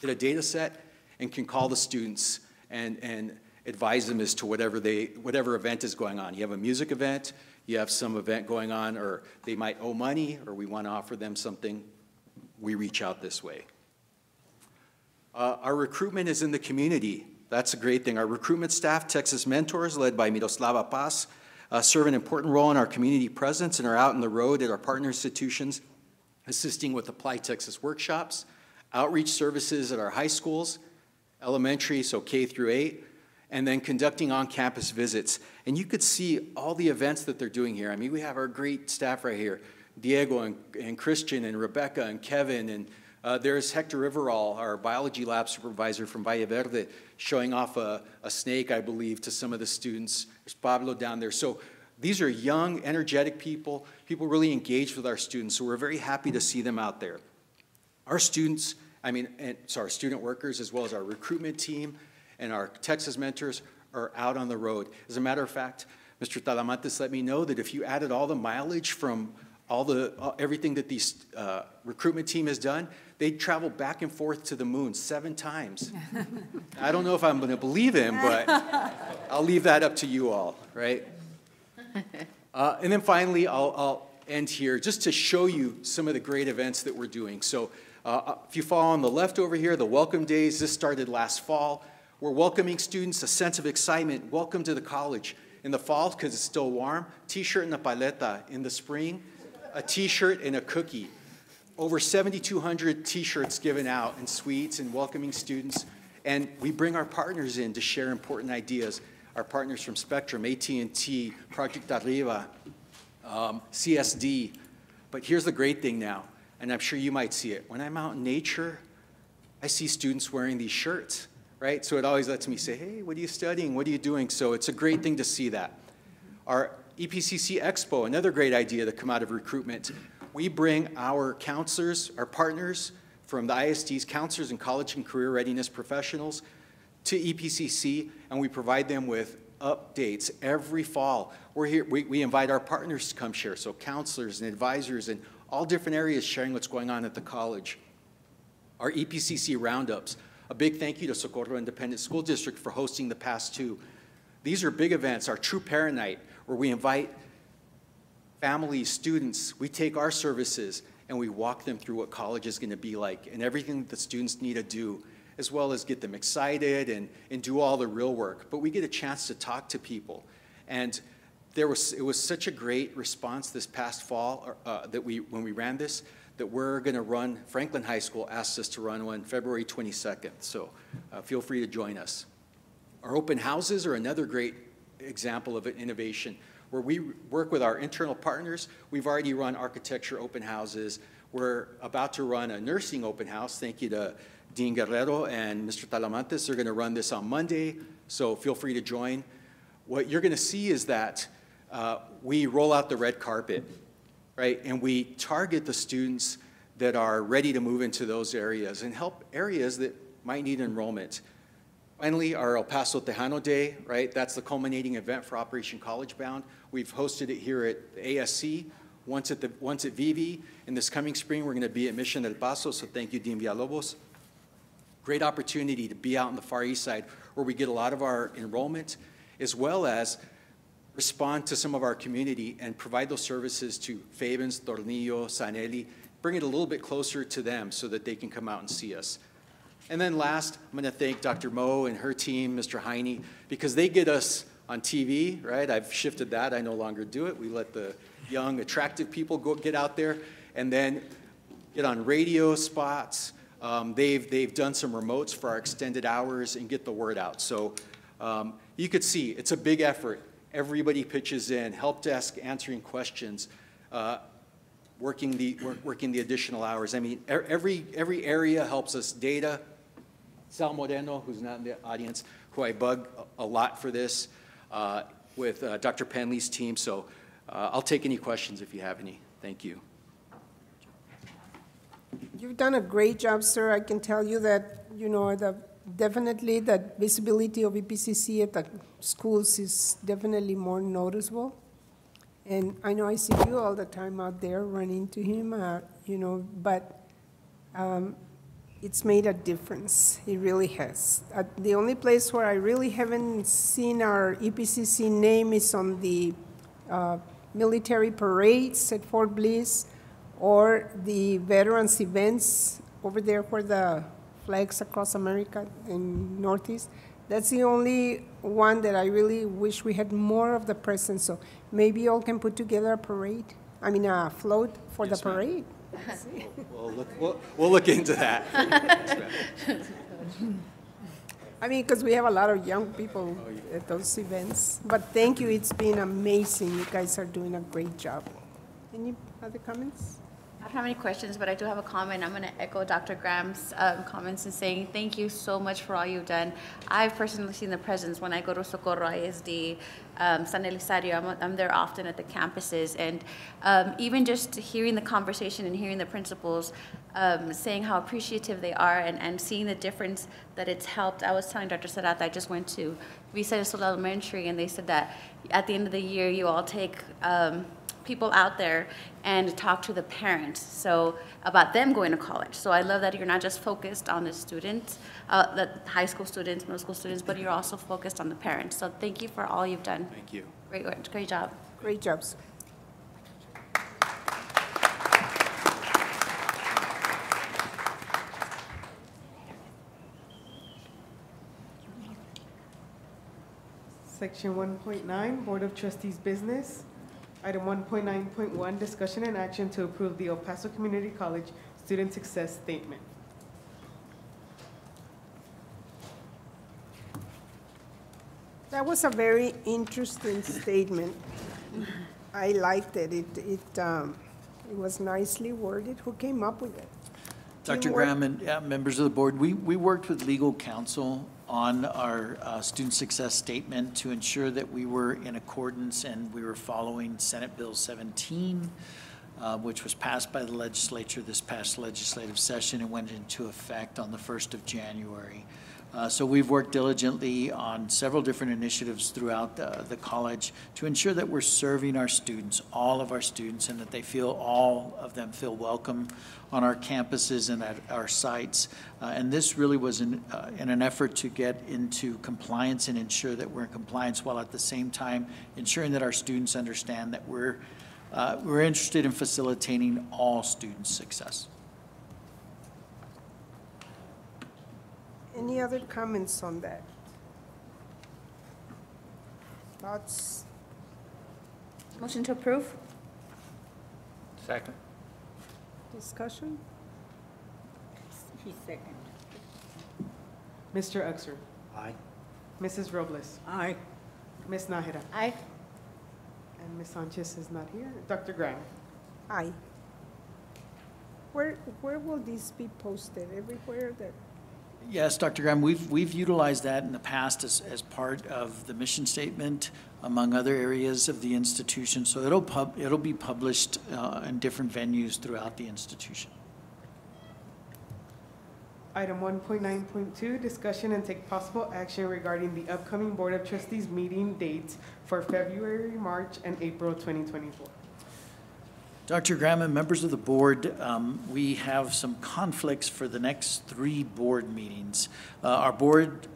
get a data set, and can call the students and advise them as to whatever event is going on. You have a music event, you have some event going on, or they might owe money, or we want to offer them something, we reach out this way. Our recruitment is in the community. That's a great thing. Our recruitment staff, Texas Mentors, led by Miroslava Paz, serve an important role in our community presence and are out on the road at our partner institutions, assisting with Apply Texas workshops, outreach services at our high schools, elementary, so K through 8, and then conducting on-campus visits. And you could see all the events that they're doing here. I mean, we have our great staff right here, Diego and Christian and Rebecca and Kevin, and there's Hector Riverall, our biology lab supervisor from Valle Verde, showing off a snake, I believe, to some of the students. There's Pablo down there. So these are young, energetic people really engaged with our students, so we're very happy to see them out there. Our students, our student workers, as well as our recruitment team and our Texas Mentors are out on the road. As a matter of fact, Mr. Talamantes let me know that if you added all the mileage from everything that these recruitment team has done, they travel back and forth to the moon 7 times. I don't know if I'm going to believe him, but I'll leave that up to you all, right? And then finally, I'll end here just to show you some of the great events that we're doing. So if you follow on the left over here, the Welcome Days, this started last fall. We're welcoming students, a sense of excitement. Welcome to the college. In the fall, because it's still warm, T-shirt and a paleta. In the spring, a T-shirt and a cookie. Over 7,200 T-shirts given out and sweets and welcoming students. And we bring our partners in to share important ideas. Our partners from Spectrum, AT&T, Project Arriba, CSD. But here's the great thing now, and I'm sure you might see it. When I'm out in nature, I see students wearing these shirts, right? So it always lets me say, hey, what are you studying? What are you doing? So it's a great thing to see that. Our EPCC Expo, another great idea to come out of recruitment. We bring our counselors, our partners from the ISD's counselors and college and career readiness professionals to EPCC, and we provide them with updates every fall. We're here, we invite our partners to come share, so counselors and advisors in all different areas sharing what's going on at the college. Our EPCC roundups, a big thank you to Socorro Independent School District for hosting the past 2. These are big events, our True Parent Night, where we invite families, students, we take our services and we walk them through what college is going to be like and everything that students need to do, as well as get them excited and do all the real work. But we get a chance to talk to people. And it was such a great response this past fall when we ran this, that we're going to run, Franklin High School asked us to run one February 22nd. So feel free to join us. Our open houses are another great example of an innovation where we work with our internal partners. We've already run architecture open houses. We're about to run a nursing open house. Thank you to Dean Guerrero and Mr. Talamantes. They're going to run this on Monday, so feel free to join. What you're going to see is that we roll out the red carpet, right? And we target the students that are ready to move into those areas and help areas that might need enrollment. Finally, our El Paso Tejano Day, right? That's the culminating event for Operation College Bound. We've hosted it here at the ASC, once at VV. In this coming spring, we're going to be at Mission El Paso, so thank you, Dean Villalobos. great opportunity to be out on the Far East Side where we get a lot of our enrollment, as well as respond to some of our community and provide those services to Fabens, Tornillo, Sanelli, bring it a little bit closer to them so that they can come out and see us. And then last, I'm going to thank Dr. Moe and her team, Mr. Heine, because they get us on TV, right? I've shifted that. I no longer do it. We let the young, attractive people go get out there and then get on radio spots. They've done some remotes for our extended hours and get the word out. So you could see it's a big effort. Everybody pitches in, help desk answering questions, working the additional hours. I mean, every area helps us. Data. Sal Moreno, who's not in the audience, who I bug a lot for this, with Dr. Penley's team. So I'll take any questions if you have any. Thank you. You've done a great job, sir. I can tell you that, definitely the visibility of EPCC at the schools is definitely more noticeable. And I know I see you all the time out there running to him, but it's made a difference. It really has. The only place where I really haven't seen our EPCC name is on the military parades at Fort Bliss or the veterans events over there where the flags across America and Northeast. That's the only one that I really wish we had more of the presence. So maybe you all can put together a parade, a float for the parade. We'll look into that. Because we have a lot of young people at those events. But thank you, it's been amazing. You guys are doing a great job. Any other comments? I don't have any questions, but I do have a comment. I'm going to echo Dr. Graham's comments in saying thank you so much for all you've done. I've personally seen the presence when I go to Socorro ISD, San Elizario. I'm there often at the campuses, and even just hearing the conversation and hearing the principals saying how appreciative they are and seeing the difference that it's helped. I was telling Dr. Serrata, I just went to Vista del Sol Elementary, and they said that at the end of the year, you all take people out there and talk to the parents about them going to college. So I love that you're not just focused on the students, the high school students, middle school students, but you're also focused on the parents. So thank you for all you've done. Thank you. Great work. Great job. Great jobs. Section 1.9, Board of Trustees Business. Item 1.9.1, discussion and action to approve the El Paso Community College Student Success Statement. That was a very interesting statement. I liked it. It was nicely worded. Who came up with it? Dr. Graham and members of the board, we worked with legal counsel on our student success statement to ensure that we were in accordance and we were following Senate Bill 17, which was passed by the legislature this past legislative session and went into effect on the 1st of January. So we've worked diligently on several different initiatives throughout the college to ensure that we're serving our students, all of our students, and that all of them feel welcome on our campuses and at our sites. And this really was in an effort to get into compliance and ensure that we're in compliance while at the same time ensuring that our students understand that we're interested in facilitating all students' success. Any other comments on that? Thoughts? Motion to approve? Second. Discussion? He second. Mr. Uxer. Aye. Mrs. Robles. Aye. Ms. Nájera. Aye. And Ms. Sanchez is not here. Dr. Graham. Aye. Where will these be posted? Everywhere that? Yes, Dr. Graham, we've utilized that in the past as part of the mission statement, among other areas of the institution. So it'll be published in different venues throughout the institution. Item 1.9.2, discussion and take possible action regarding the upcoming Board of Trustees meeting dates for February, March, and April 2024. Dr. Graham and members of the board, we have some conflicts for the next 3 board meetings. Our board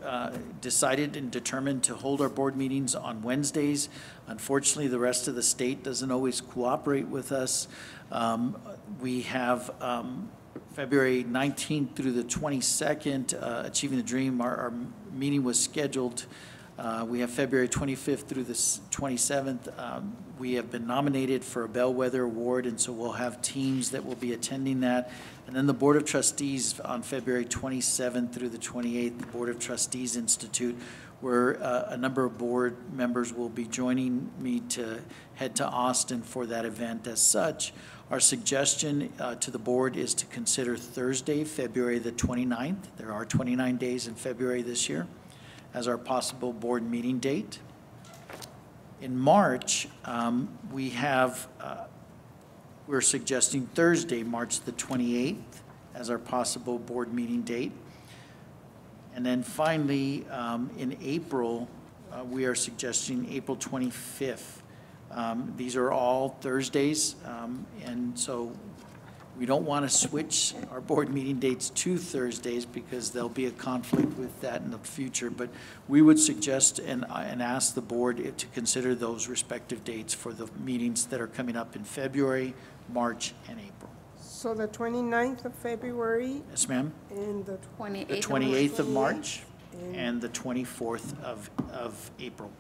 decided and determined to hold our board meetings on Wednesdays. Unfortunately, the rest of the state doesn't always cooperate with us. We have February 19th through the 22nd, Achieving the Dream. Our meeting was scheduled. We have February 25th through the 27th. We have been nominated for a Bellwether Award, and so we'll have teams that will be attending that. And then the Board of Trustees on February 27th through the 28th, the Board of Trustees Institute, where a number of board members will be joining me to head to Austin for that event. As such, our suggestion to the board is to consider Thursday, February the 29th. There are 29 days in February this year, as our possible board meeting date. In March, we're suggesting Thursday, March the 28th, as our possible board meeting date. And then finally, in April, we are suggesting April 25th. These are all Thursdays, and so we don't want to switch our board meeting dates to Thursdays because there'll be a conflict with that in the future. But we would suggest and ask the board to consider those respective dates for the meetings that are coming up in February, March, and April. So the 29th of February Yes, ma'am? and the 28th. The 28th of March and the 24th of April.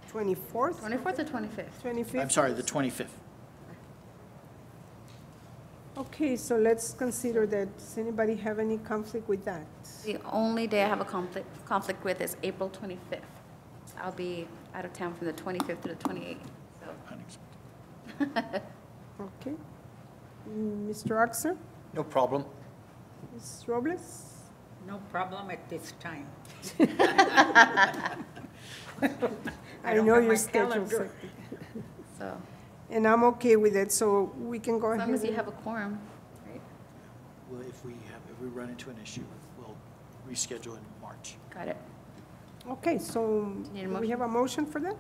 24th? 24th or 25th? 25th? I'm sorry, the 25th. Okay, so let's consider that. Does anybody have any conflict with that? The only day I have a conflict with is April 25th. I'll be out of town from the 25th to the 28th. So. Okay. Mr. Oxer? No problem. Ms. Robles? No problem at this time. I don't know have your my schedule's calendar. hectic. So, And I'm okay with it, so we can go as ahead. long as you and- have a quorum, right? Well, if we run into an issue, we'll reschedule in March. Got it. Okay, so Need a do we motion? have a motion for that?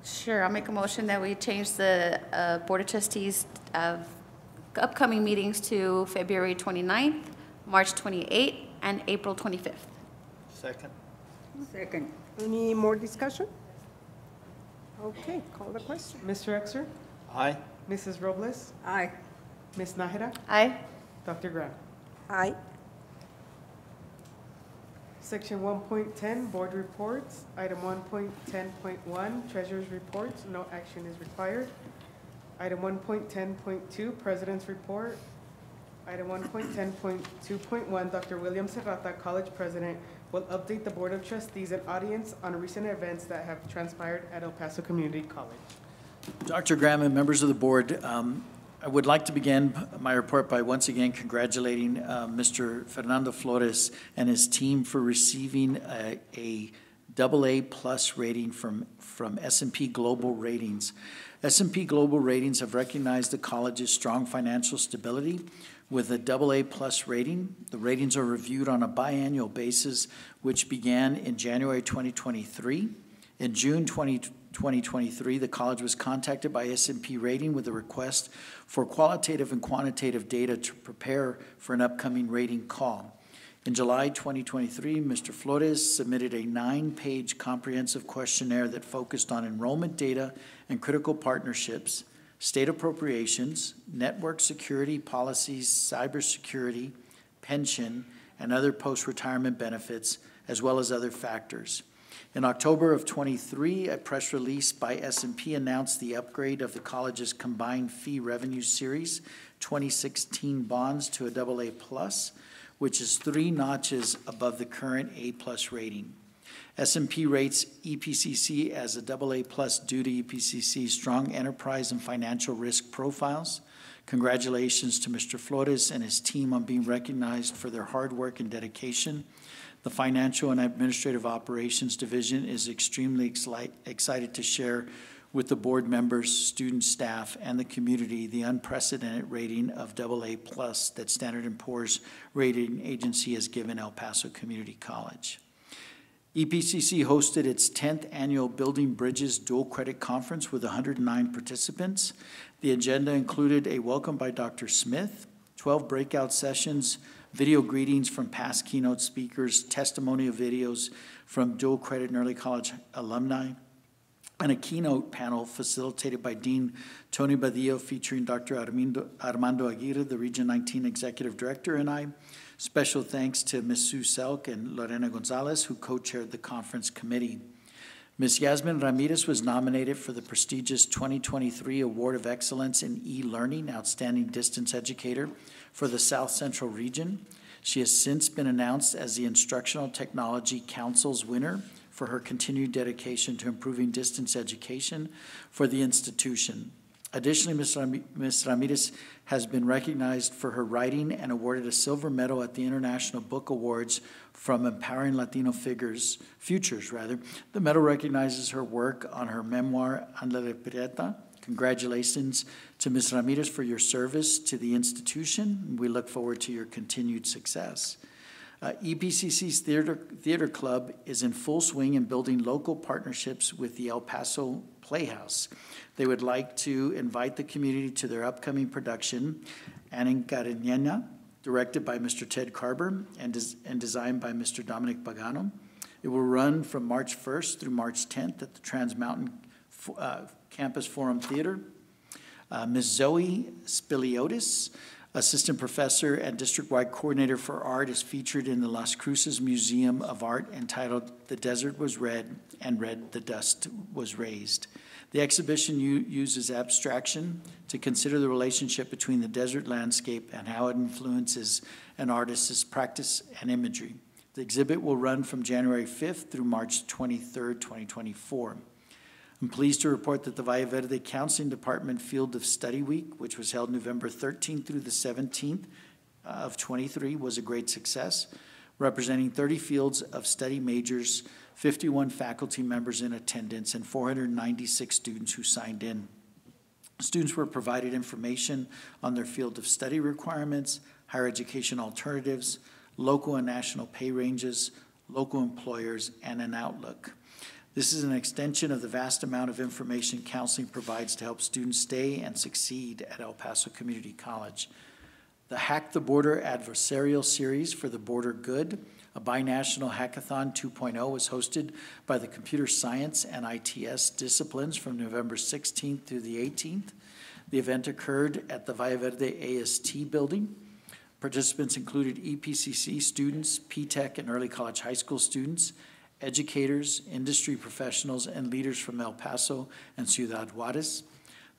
Sure, I'll make a motion that we change the Board of Trustees of upcoming meetings to February 29th, March 28th, and April 25th. Second. Second. Any more discussion? Okay, call the question. Mr. Exer? Aye. Mrs. Robles? Aye. Ms. Nájera? Aye. Dr. Graham? Aye. Section 1.10, Board Reports. Item 1.10.1, Treasurer's Reports. No action is required. Item 1.10.2, President's Report. Item 1.10.2.1, Dr. William Serrata, College President, will update the Board of Trustees and audience on recent events that have transpired at El Paso Community College. Dr. Graham and members of the board, I would like to begin my report by once again congratulating Mr. Fernando Flores and his team for receiving a AA+ rating from S&P Global Ratings. S&P Global Ratings have recognized the college's strong financial stability with a AA+ rating. The ratings are reviewed on a biannual basis, which began in January 2023. In June 2023, the college was contacted by S&P Rating with a request for qualitative and quantitative data to prepare for an upcoming rating call. In July 2023, Mr. Flores submitted a 9-page comprehensive questionnaire that focused on enrollment data and critical partnerships, state appropriations, network security policies, cybersecurity, pension, and other post-retirement benefits, as well as other factors. In October of 23, a press release by S&P announced the upgrade of the college's combined fee revenue series 2016 bonds to a AA+, which is 3 notches above the current A+ rating. S&P rates EPCC as a AA+ due to EPCC's strong enterprise and financial risk profiles. Congratulations to Mr. Flores and his team on being recognized for their hard work and dedication. The Financial and Administrative Operations Division is extremely excited to share with the board members, student staff, and the community the unprecedented rating of AA+ that Standard & Poor's rating agency has given El Paso Community College. EPCC hosted its 10th annual Building Bridges Dual Credit Conference with 109 participants. The agenda included a welcome by Dr. Smith, 12 breakout sessions, video greetings from past keynote speakers, testimonial videos from dual credit and early college alumni, and a keynote panel facilitated by Dean Tony Badillo featuring Dr. Armando Aguirre, the Region 19 Executive Director, and I. Special thanks to Ms. Sue Selk and Lorena Gonzalez, who co-chaired the conference committee. Ms. Yasmin Ramirez was nominated for the prestigious 2023 Award of Excellence in E-Learning Outstanding Distance Educator for the South Central Region. She has since been announced as the Instructional Technology Council's winner for her continued dedication to improving distance education for the institution. Additionally, Ms. Ramirez has been recognized for her writing and awarded a silver medal at the International Book Awards from Empowering Latino Futures. The medal recognizes her work on her memoir, Andale Prieta. Congratulations to Ms. Ramirez for your service to the institution. We look forward to your continued success. EPCC's Theater Club is in full swing in building local partnerships with the El Paso Playhouse. They would like to invite the community to their upcoming production, Anencareñana, directed by Mr. Ted Carver and designed by Mr. Dominic Pagano. It will run from March 1st through March 10th at the Trans Mountain Campus Forum Theater. Ms. Zoe Spiliotis, Assistant Professor and District-Wide Coordinator for Art, is featured in the Las Cruces Museum of Art entitled The Desert Was Red and Red the Dust Was Raised. The exhibition uses abstraction to consider the relationship between the desert landscape and how it influences an artist's practice and imagery. The exhibit will run from January 5th through March 23rd, 2024. I'm pleased to report that the Valle Verde Counseling Department Field of Study Week, which was held November 13th through the 17th of 23, was a great success, representing 30 fields of study majors, 51 faculty members in attendance, and 496 students who signed in. Students were provided information on their field of study requirements, higher education alternatives, local and national pay ranges, local employers, and an outlook. This is an extension of the vast amount of information counseling provides to help students stay and succeed at El Paso Community College. The Hack the Border adversarial series for the Border Good, a binational hackathon 2.0, was hosted by the Computer Science and ITS disciplines from November 16th through the 18th. The event occurred at the Valle Verde AST building. Participants included EPCC students, P-TECH and early college high school students, educators, industry professionals, and leaders from El Paso and Ciudad Juarez.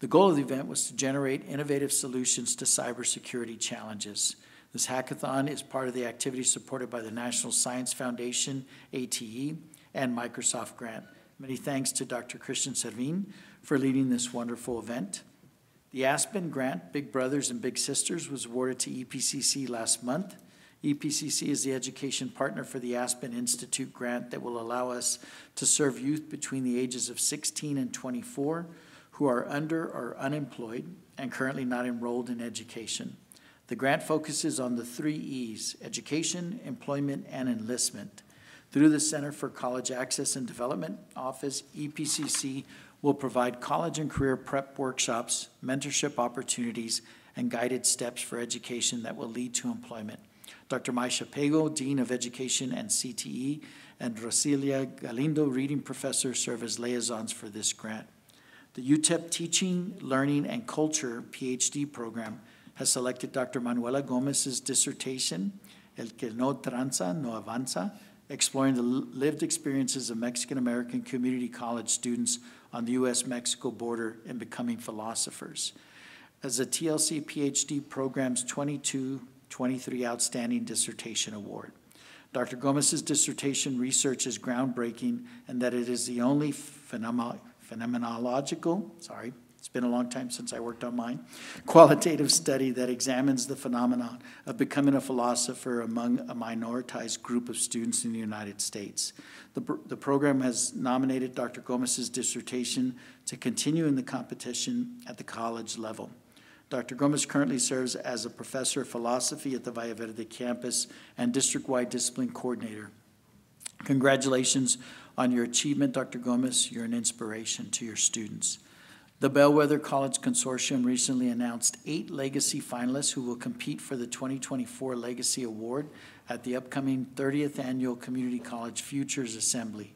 The goal of the event was to generate innovative solutions to cybersecurity challenges. This hackathon is part of the activity supported by the National Science Foundation, ATE, and Microsoft grant. Many thanks to Dr. Christian Servin for leading this wonderful event. The Aspen grant, Big Brothers and Big Sisters, was awarded to EPCC last month. EPCC is the education partner for the Aspen Institute grant that will allow us to serve youth between the ages of 16 and 24 who are under or unemployed and currently not enrolled in education. The grant focuses on the 3 E's: education, employment, and enlistment. Through the Center for College Access and Development Office, EPCC will provide college and career prep workshops, mentorship opportunities, and guided steps for education that will lead to employment. Dr. Maisha Pego, Dean of Education and CTE, and Rosilia Galindo, Reading Professor, serve as liaisons for this grant. The UTEP Teaching, Learning, and Culture PhD program has selected Dr. Manuela Gomez's dissertation, El que no tranza, no avanza, exploring the lived experiences of Mexican-American community college students on the U.S.-Mexico border in becoming philosophers. As the TLC PhD program's 2023 Outstanding Dissertation Award. Dr. Gomez's dissertation research is groundbreaking in that it is the only phenomenological, it's been a long time since I worked on mine, qualitative study that examines the phenomenon of becoming a philosopher among a minoritized group of students in the United States. The program has nominated Dr. Gomez's dissertation to continue in the competition at the college level. Dr. Gomez currently serves as a professor of philosophy at the Valle Verde campus and district-wide discipline coordinator. Congratulations on your achievement, Dr. Gomez. You're an inspiration to your students. The Bellwether College Consortium recently announced 8 legacy finalists who will compete for the 2024 Legacy Award at the upcoming 30th Annual Community College Futures Assembly.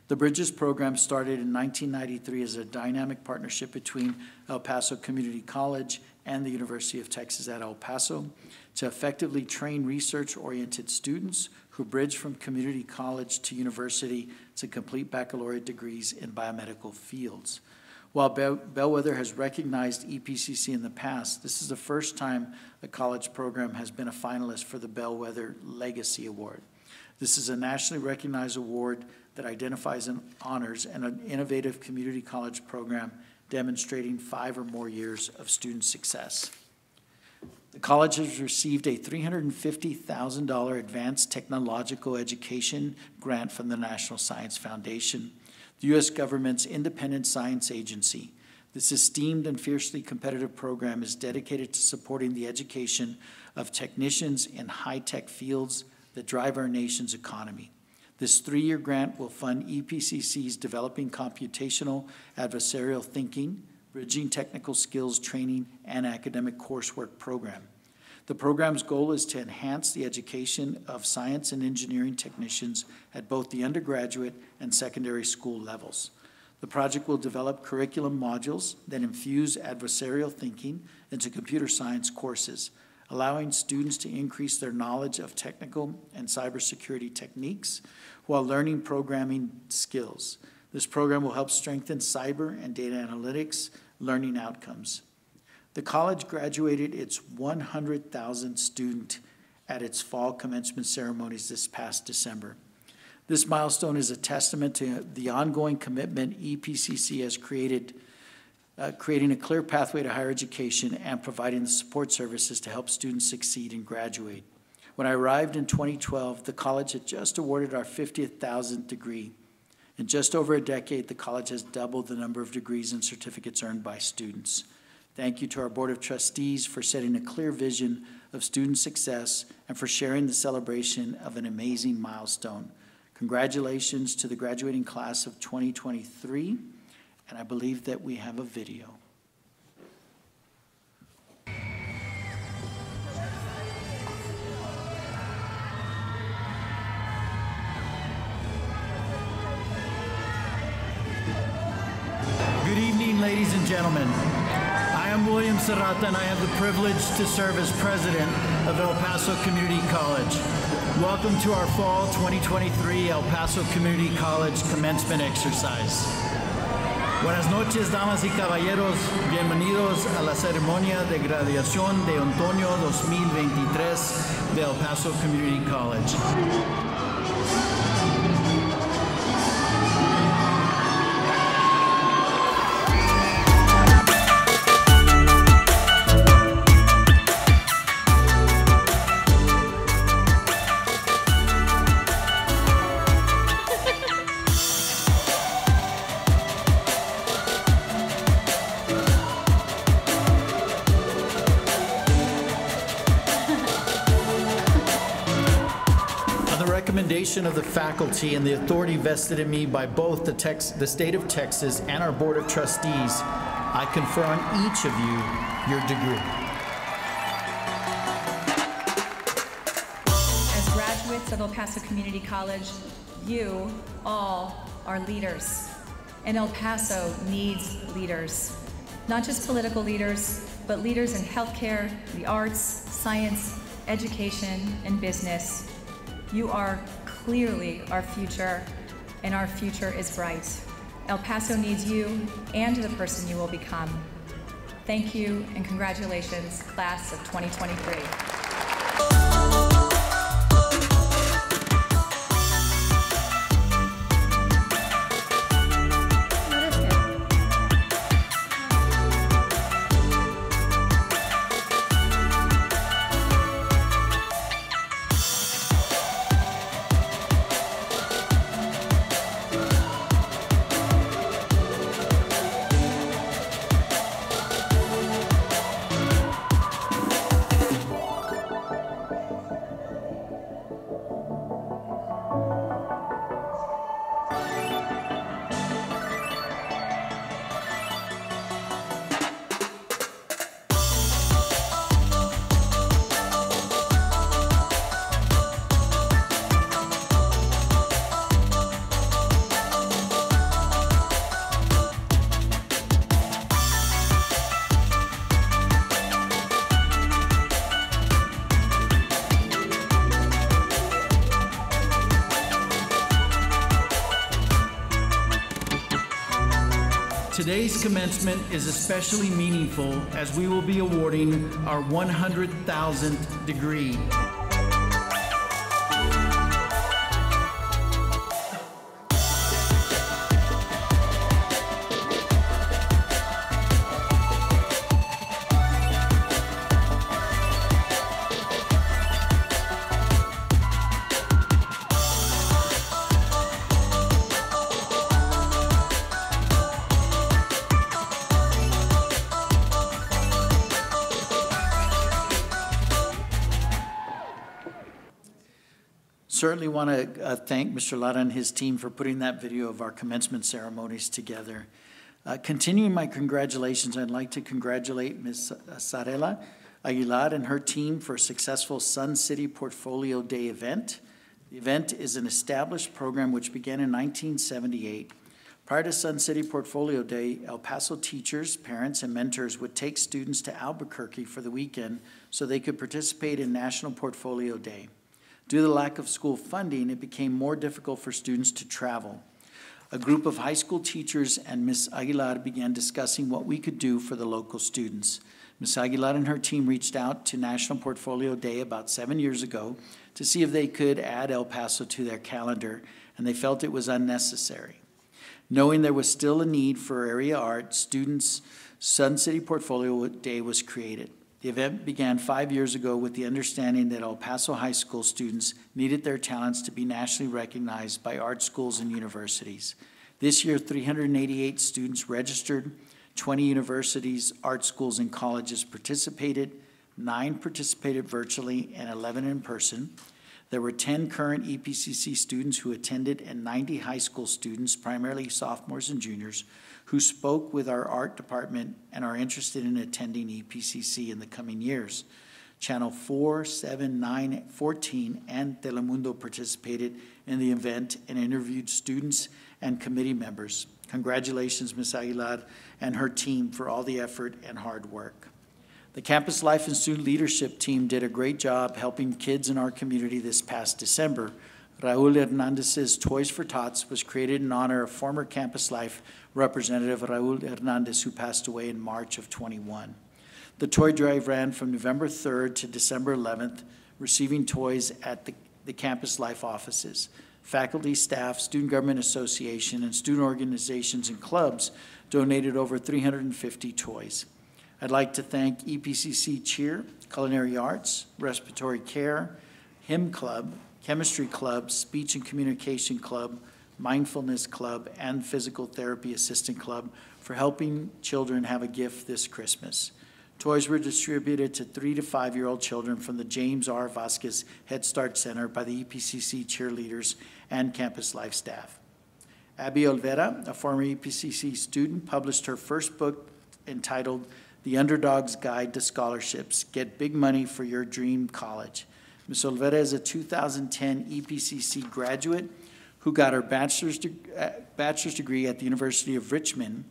The Bridges program started in 1993 as a dynamic partnership between El Paso Community College and the University of Texas at El Paso to effectively train research-oriented students who bridge from community college to university to complete baccalaureate degrees in biomedical fields. While Bellwether has recognized EPCC in the past, this is the first time a college program has been a finalist for the Bellwether Legacy Award. This is a nationally recognized award that identifies and honors an innovative community college program demonstrating 5 or more years of student success. The college has received a $350,000 advanced technological education grant from the National Science Foundation, the U.S. government's independent science agency. This esteemed and fiercely competitive program is dedicated to supporting the education of technicians in high-tech fields that drive our nation's economy. This 3-year grant will fund EPCC's Developing Computational Adversarial Thinking, Bridging Technical Skills Training, and Academic Coursework program. The program's goal is to enhance the education of science and engineering technicians at both the undergraduate and secondary school levels. The project will develop curriculum modules that infuse adversarial thinking into computer science courses, allowing students to increase their knowledge of technical and cybersecurity techniques while learning programming skills. This program will help strengthen cyber and data analytics learning outcomes. The college graduated its 100,000th student at its fall commencement ceremonies this past December. This milestone is a testament to the ongoing commitment EPCC has created, creating a clear pathway to higher education and providing the support services to help students succeed and graduate. When I arrived in 2012, the college had just awarded our 50,000th degree. In just over a decade, the college has doubled the number of degrees and certificates earned by students. Thank you to our Board of Trustees for setting a clear vision of student success and for sharing the celebration of an amazing milestone. Congratulations to the graduating class of 2023, and I believe that we have a video. Good evening, ladies and gentlemen. I am William Serrata, and I have the privilege to serve as president of El Paso Community College. Welcome to our fall 2023 El Paso Community College commencement exercise. Buenas noches, damas y caballeros. Bienvenidos a la ceremonia de graduación de otoño 2023 de El Paso Community College. Of the faculty and the authority vested in me by both the state of Texas and our Board of Trustees, I confer on each of you your degree. As graduates of El Paso Community College, you all are leaders, and El Paso needs leaders. Not just political leaders, but leaders in healthcare, the arts, science, education, and business. You are clearly our future, and our future is bright. El Paso needs you and the person you will become. Thank you and congratulations, class of 2023. Today's commencement is especially meaningful as we will be awarding our 100,000th degree. Certainly want to thank Mr. Lara and his team for putting that video of our commencement ceremonies together. Continuing my congratulations, I'd like to congratulate Ms. Sarela Aguilar and her team for a successful Sun City Portfolio Day event. The event is an established program which began in 1978. Prior to Sun City Portfolio Day, El Paso teachers, parents, and mentors would take students to Albuquerque for the weekend so they could participate in National Portfolio Day. Due to the lack of school funding, it became more difficult for students to travel. A group of high school teachers and Ms. Aguilar began discussing what we could do for the local students. Ms. Aguilar and her team reached out to National Portfolio Day about 7 years ago to see if they could add El Paso to their calendar, and they felt it was unnecessary. Knowing there was still a need for area art, students' Sun City Portfolio Day was created. The event began 5 years ago with the understanding that El Paso High School students needed their talents to be nationally recognized by art schools and universities. This year, 388 students registered, 20 universities, art schools, and colleges participated, 9 participated virtually, and 11 in person. There were 10 current EPCC students who attended and 90 high school students, primarily sophomores and juniors, who spoke with our art department and are interested in attending EPCC in the coming years. Channel 4, 7, 9, 14, and Telemundo participated in the event and interviewed students and committee members. Congratulations, Ms. Aguilar and her team for all the effort and hard work. The Campus Life and Student Leadership team did a great job helping kids in our community this past December. Raul Hernandez's Toys for Tots was created in honor of former Campus Life Representative Raul Hernandez, who passed away in March of 21. The toy drive ran from November 3rd to December 11th, receiving toys at the Campus Life offices. Faculty, staff, Student Government Association, and student organizations and clubs donated over 350 toys. I'd like to thank EPCC Cheer, Culinary Arts, Respiratory Care, Hymn Club, Chemistry Club, Speech and Communication Club, Mindfulness Club, and Physical Therapy Assistant Club for helping children have a gift this Christmas. Toys were distributed to 3 to 5-year-old children from the James R. Vasquez Head Start Center by the EPCC cheerleaders and Campus Life staff. Abby Olvera, a former EPCC student, published her first book entitled The Underdog's Guide to Scholarships, Get Big Money for Your Dream College. Ms. Olvera is a 2010 EPCC graduate who got her bachelor's degree at the University of Richmond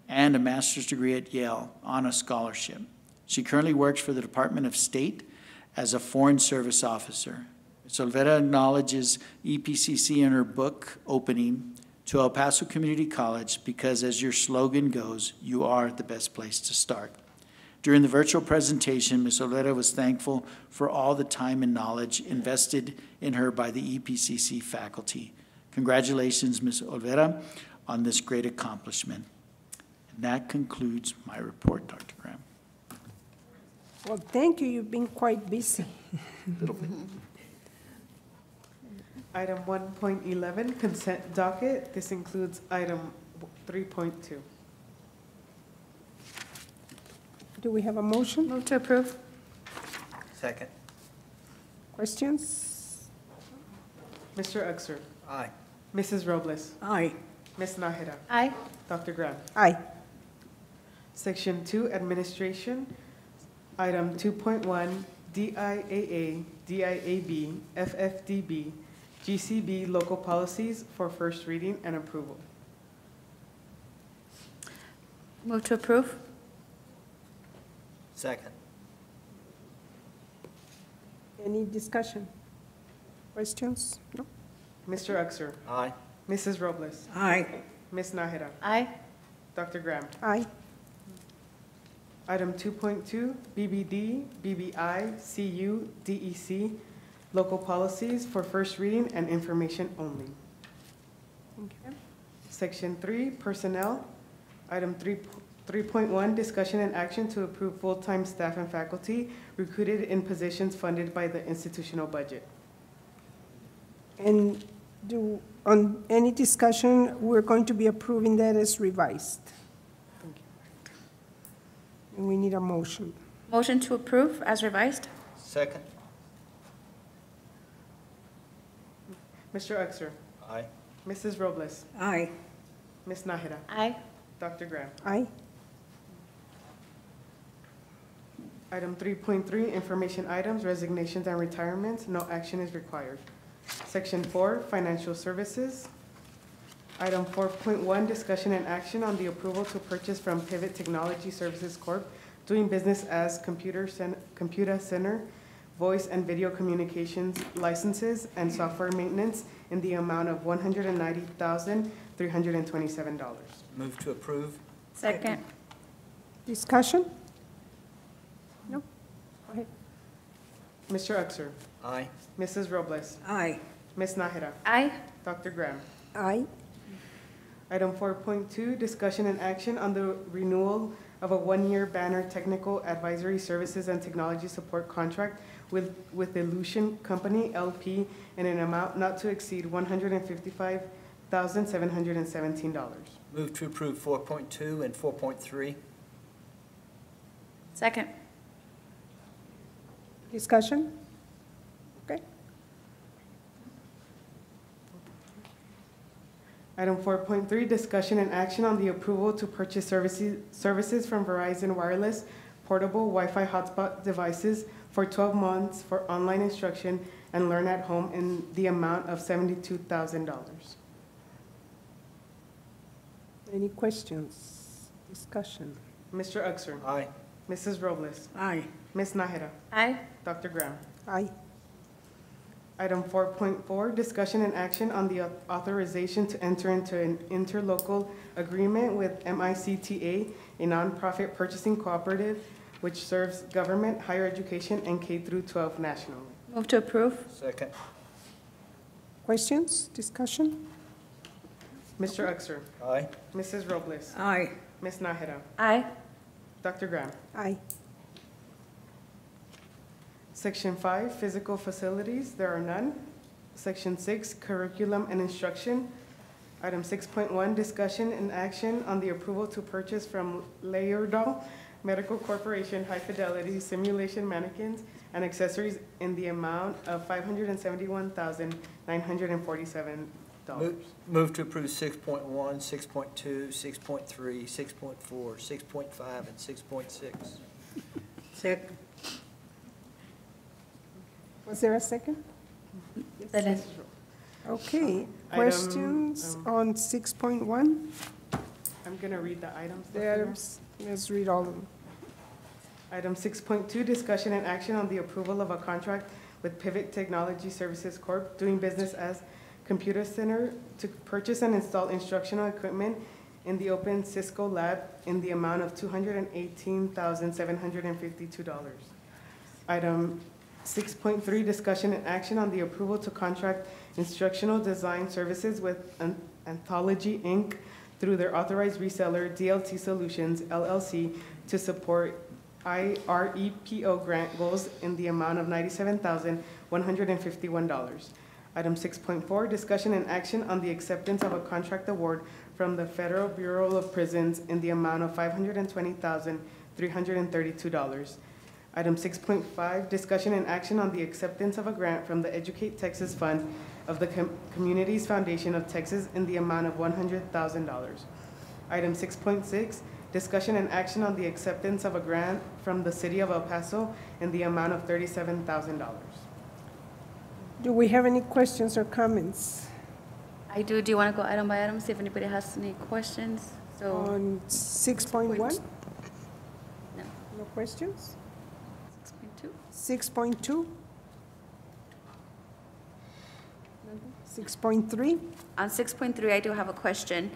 and a master's degree at Yale on a scholarship. She currently works for the Department of State as a Foreign Service Officer. Ms. Olvera acknowledges EPCC in her book opening, to El Paso Community College, because as your slogan goes, you are the best place to start. During the virtual presentation, Ms. Olvera was thankful for all the time and knowledge invested in her by the EPCC faculty. Congratulations, Ms. Olvera, on this great accomplishment. And that concludes my report, Dr. Graham. Well, thank you. You've been quite busy. A little bit. Item 1.11, consent docket. This includes item 3.2. Do we have a motion? Move to approve. Second. Questions? Mr. Uxer. Aye. Mrs. Robles. Aye. Ms. Nájera. Aye. Dr. Graham. Aye. Section 2, administration. Item 2.1, DIAA, DIAB, FFDB, GCB local policies for first reading and approval. Move to approve. Second. Any discussion? Questions? No? Mr. Uxer. Aye. Mrs. Robles. Aye. Ms. Nájera. Aye. Dr. Graham. Aye. Item 2.2, BBD, BBI, CU, DEC, local policies for first reading and information only. Okay. Section 3, personnel. Item 3.1, discussion and action to approve full-time staff and faculty recruited in positions funded by the institutional budget. And on any discussion, we're going to be approving that as revised. Thank you. And we need a motion. Motion to approve as revised? Second. Mr. Uxer, Aye. Mrs. Robles, Aye. Ms. Nájera, Aye. Dr. Graham. Aye. Item 3.3, information items, resignations and retirements, no action is required. Section 4, financial services. Item 4.1, discussion and action on the approval to purchase from Pivot Technology Services Corp., doing business as Computer Center, voice and video communications licenses and software maintenance in the amount of $190,327. Move to approve. Second. Discussion? No? Go ahead. Mr. Uxer, Aye. Mrs. Robles, Aye. Ms. Nájera, Aye. Dr. Graham. Aye. Item 4.2, discussion and action on the renewal of a one-year Banner Technical Advisory Services and Technology Support contract with Illusion Company, LP, in an amount not to exceed $155,717. Move to approve 4.2 and 4.3. Second. Discussion? Okay. Item 4.3, discussion and action on the approval to purchase services from Verizon Wireless portable Wi-Fi hotspot devices for 12 months for online instruction and learn at home in the amount of $72,000. Any questions? Discussion? Mr. Uxer, Aye. Mrs. Robles, Aye. Ms. Nájera, Aye. Dr. Graham. Aye. Item 4.4, discussion and action on the authorization to enter into an interlocal agreement with MICTA, a nonprofit purchasing cooperative which serves government, higher education, and K through 12 nationally. Move to approve? Second. Questions? Discussion? Mr. Uxer, Aye. Mrs. Robles, Aye. Ms. Nájera, Aye. Dr. Graham. Aye. Section 5, physical facilities, there are none. Section 6, curriculum and instruction. Item 6.1, discussion and action on the approval to purchase from Layerdal Medical Corporation high-fidelity simulation mannequins and accessories in the amount of $571,947. Move to approve 6.1, 6.2, 6.3, 6.4, 6.5, and 6.6. Second. Was there a second? Yes. Okay. Item, Questions on 6.1? I'm going to read the items. Dr. The Graham. items, let's read all of them. Item 6.2, discussion and action on the approval of a contract with Pivot Technology Services Corp., doing business as Computer Center, to purchase and install instructional equipment in the open Cisco lab in the amount of $218,752. Item 6.3, discussion and action on the approval to contract instructional design services with Anthology, Inc. through their authorized reseller, DLT Solutions, LLC, to support IREPO grant goals in the amount of $97,151. Item 6.4, discussion and action on the acceptance of a contract award from the Federal Bureau of Prisons in the amount of $520,332. Item 6.5, discussion and action on the acceptance of a grant from the Educate Texas Fund of the Communities Foundation of Texas in the amount of $100,000. Item 6.6, discussion and action on the acceptance of a grant from the City of El Paso in the amount of $37,000. Do we have any questions or comments I do. Do you want to go item by item, see if anybody has any questions? So, on 6.1? No. No questions? 6.2? 6.2? 6.3? On 6.3, I do have a question.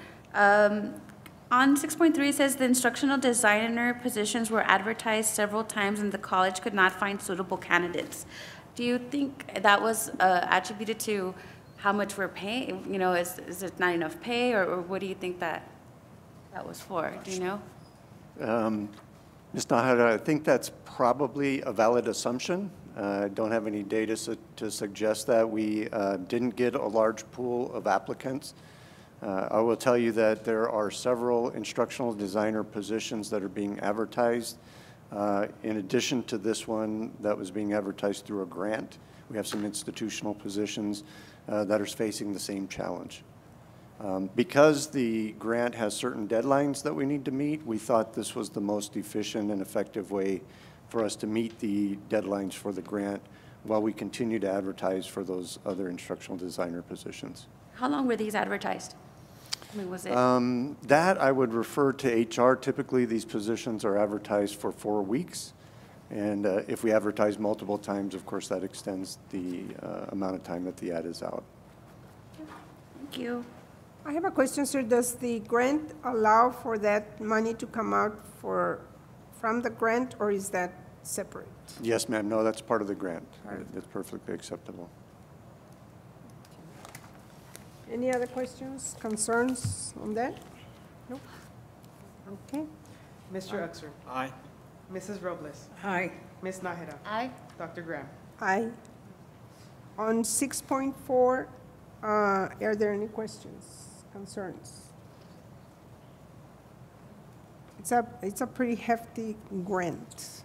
On 6.3, it says the instructional designer positions were advertised several times and the college could not find suitable candidates. Do you think that was attributed to how much we're paying? You know, is it not enough pay, or what do you think that was for? Do you know? Ms. Nahara, I think that's probably a valid assumption. I don't have any data to suggest that. We didn't get a large pool of applicants. I will tell you that there are several instructional designer positions that are being advertised. In addition to this one that was being advertised through a grant, we have some institutional positions that are facing the same challenge. Because the grant has certain deadlines that we need to meet, we thought this was the most efficient and effective way for us to meet the deadlines for the grant while we continue to advertise for those other instructional designer positions. How long were these advertised? I mean, was it? That I would refer to HR. Typically, these positions are advertised for 4 weeks. And if we advertise multiple times, of course, that extends the amount of time that the ad is out. Thank you. I have a question, sir. Does the grant allow for that money to come out from the grant, or is that separate? Yes, ma'am. No, that's part of the grant. That's perfectly acceptable. Any other questions, concerns on that? Nope. Okay. Mr. Uxer. Aye. Mrs. Robles. Aye. Ms. Nájera. Aye. Dr. Graham. Aye. On 6.4, are there any questions, concerns? It's a pretty hefty grant,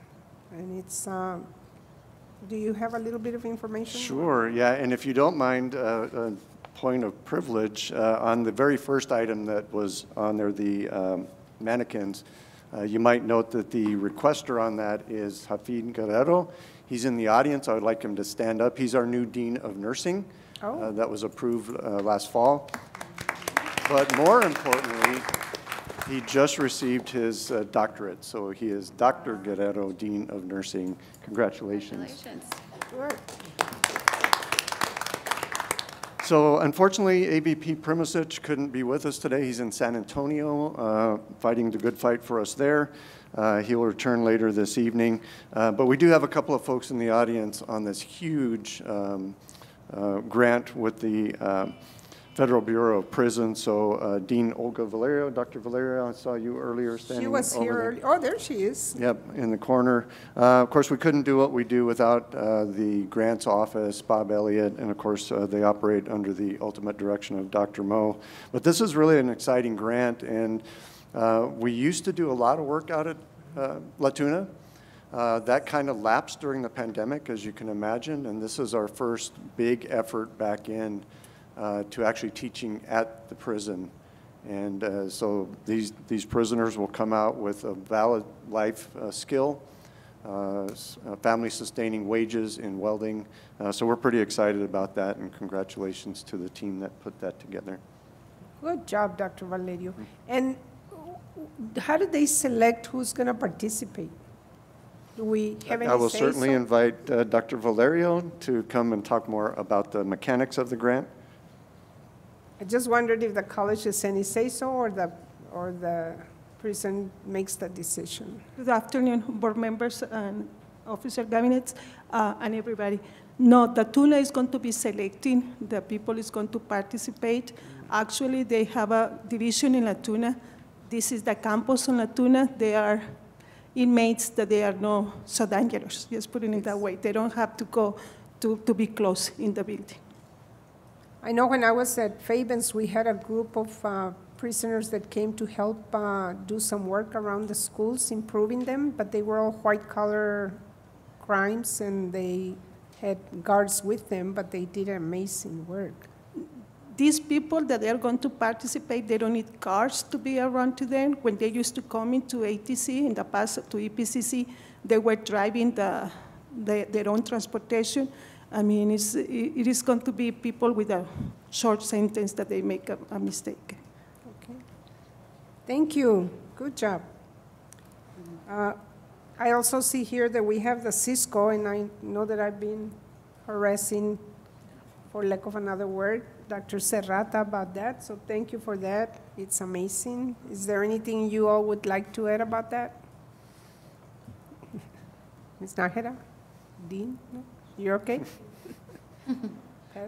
and it's, do you have a little bit of information? Sure, yeah, and if you don't mind, a point of privilege, on the very first item that was on there, the mannequins, you might note that the requester on that is Hafid Guerrero. He's in the audience. I would like him to stand up. He's our new Dean of Nursing. Oh. That was approved last fall. But more importantly, he just received his doctorate. So he is Dr. Guerrero, Dean of Nursing. Congratulations. Congratulations. Good. So unfortunately, AVP Primasic couldn't be with us today. He's in San Antonio, fighting the good fight for us there. He'll return later this evening. But we do have a couple of folks in the audience on this huge grant with the Federal Bureau of Prisons. So Dean Olga Valerio, Dr. Valerio, I saw you earlier standing She was here earlier. Oh, there she is. Yep, in the corner. Of course, we couldn't do what we do without the grants office, Bob Elliott, and of course, they operate under the ultimate direction of Dr. Mo. But this is really an exciting grant, and we used to do a lot of work out at La Tuna. That kind of lapsed during the pandemic, as you can imagine, and this is our first big effort back in to actually teaching at the prison. And so these prisoners will come out with a valid life skill, family-sustaining wages in welding. So we're pretty excited about that, and congratulations to the team that put that together. Good job, Dr. Valerio. And how do they select who's going to participate? Do we have any I will say certainly so? invite Dr. Valerio to come and talk more about the mechanics of the grant. I just wondered if the college has any say-so, or the prison makes the decision. Good afternoon, board members and officer cabinets, and everybody. No, the Tuna is going to be selecting the people is going to participate. Actually, they have a division in La Tuna. This is the campus in La Tuna. They are inmates that they are not so dangerous, just putting it that way. They don't have to go to be close in the building. I know when I was at Fabens, we had a group of prisoners that came to help do some work around the schools, improving them, but they were all white-collar crimes, and they had guards with them, but they did amazing work. These people that are going to participate, they don't need cars to be around to them. When they used to come into ATC, in the past to EPCC, they were driving their own transportation. I mean, it is going to be people with a short sentence that they make a mistake. Okay. Thank you. Good job. I also see here that we have the Cisco, and I know that I've been harassing, for lack of another word, Dr. Serrata about that, so thank you for that. It's amazing. Is there anything you all would like to add about that? Ms. Nájera? Dean? No? You're okay?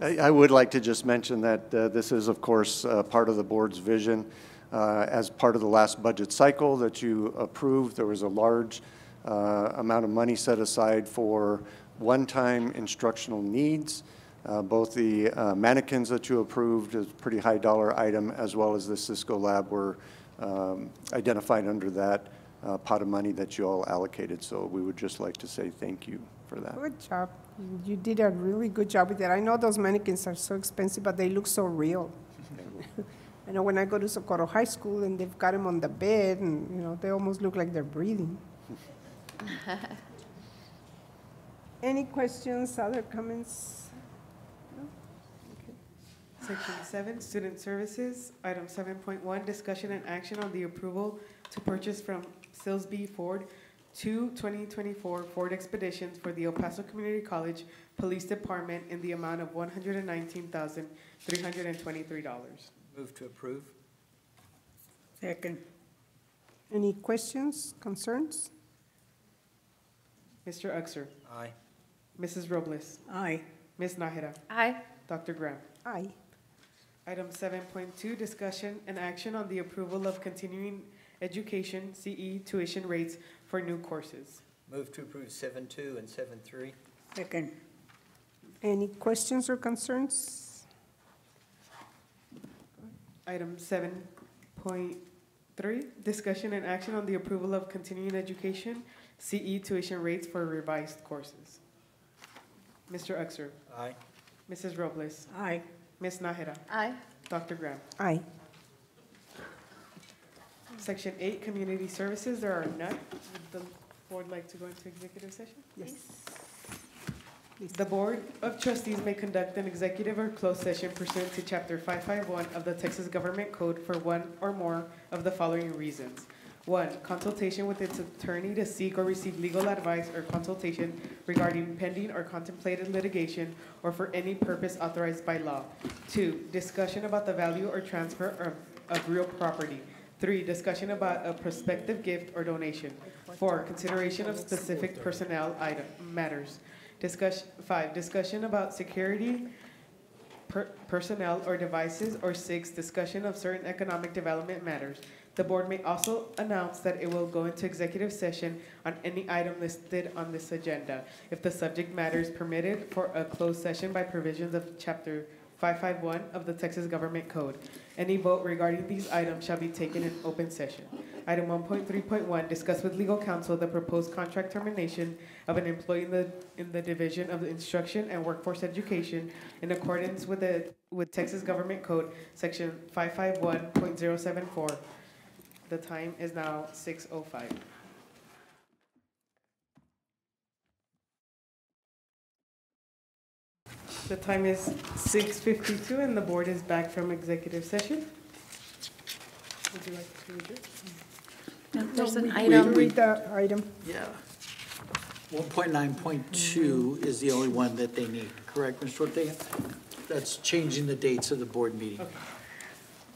I would like to just mention that this is, of course, part of the board's vision. As part of the last budget cycle that you approved, there was a large amount of money set aside for one-time instructional needs. Both the mannequins that you approved is a pretty high dollar item, as well as the Cisco lab were identified under that pot of money that you all allocated. So we would just like to say thank you for that. Good job. You did a really good job with that. I know those mannequins are so expensive, but they look so real. I know when I go to Socorro High School and they've got them on the bed, and you know, they almost look like they're breathing. Any questions, other comments? No? Okay. Section 7, Student Services. Item 7.1, discussion and action on the approval to purchase from Silsby Ford 2 2024 Ford Expeditions for the El Paso Community College Police Department in the amount of $119,323. Move to approve. Second. Any questions, concerns? Mr. Uxer, Aye. Mrs. Robles, Aye. Ms. Nájera, Aye. Dr. Graham. Aye. Item 7.2, discussion and action on the approval of continuing education CE tuition rates for new courses. Move to approve 7.2 and 7.3. Second. Any questions or concerns? Item 7.3, discussion and action on the approval of continuing education CE tuition rates for revised courses. Mr. Uxer, Aye. Mrs. Robles, Aye. Ms. Nájera, Aye. Dr. Graham. Aye. Section 8, Community Services, there are none. Would the board like to go into executive session? Yes. The Board of Trustees may conduct an executive or closed session pursuant to Chapter 551 of the Texas Government Code for one or more of the following reasons. 1, consultation with its attorney to seek or receive legal advice or consultation regarding pending or contemplated litigation or for any purpose authorized by law. 2, discussion about the value or transfer of real property. 3, discussion about a prospective gift or donation. 4, consideration of specific personnel matters. 5, discussion about security, personnel or devices. Or 6, discussion of certain economic development matters. The board may also announce that it will go into executive session on any item listed on this agenda if the subject matter is permitted for a closed session by provisions of Chapter 551 of the Texas Government Code. Any vote regarding these items shall be taken in open session. Item 1.3.1, discuss with legal counsel the proposed contract termination of an employee in the Division of Instruction and Workforce Education in accordance with Texas Government Code, Section 551.074. The time is now 6:05. The time is 6:52 and the board is back from executive session. Would you like to read it? No, there's an Read item. the item. Yeah. 1.9.2 is the only one that they need, correct, Mr. Ortega? That's changing the dates of the board meeting. Okay.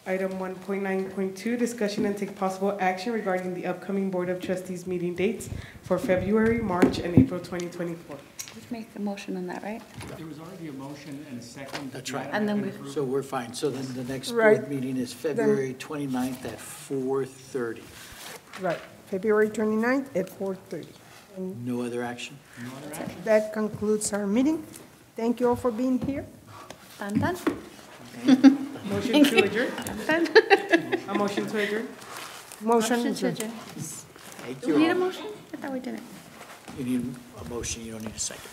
Item 1.9.2, discussion and take possible action regarding the upcoming Board of Trustees meeting dates for February, March, and April 2024. Let's make a motion on that, right? There was already a motion and a second. That's right. And then So we're fine. So then the next Right. board meeting is February 29th at 4:30. Right, February 29th at 4:30. And No other action? that concludes our meeting. Thank you all for being here. Done, done. Motion to adjourn? Done. A motion to adjourn? Motion To adjourned. adjourn. Thank Do you we need a all. motion? I thought we didn't. You need a motion, you don't need a second.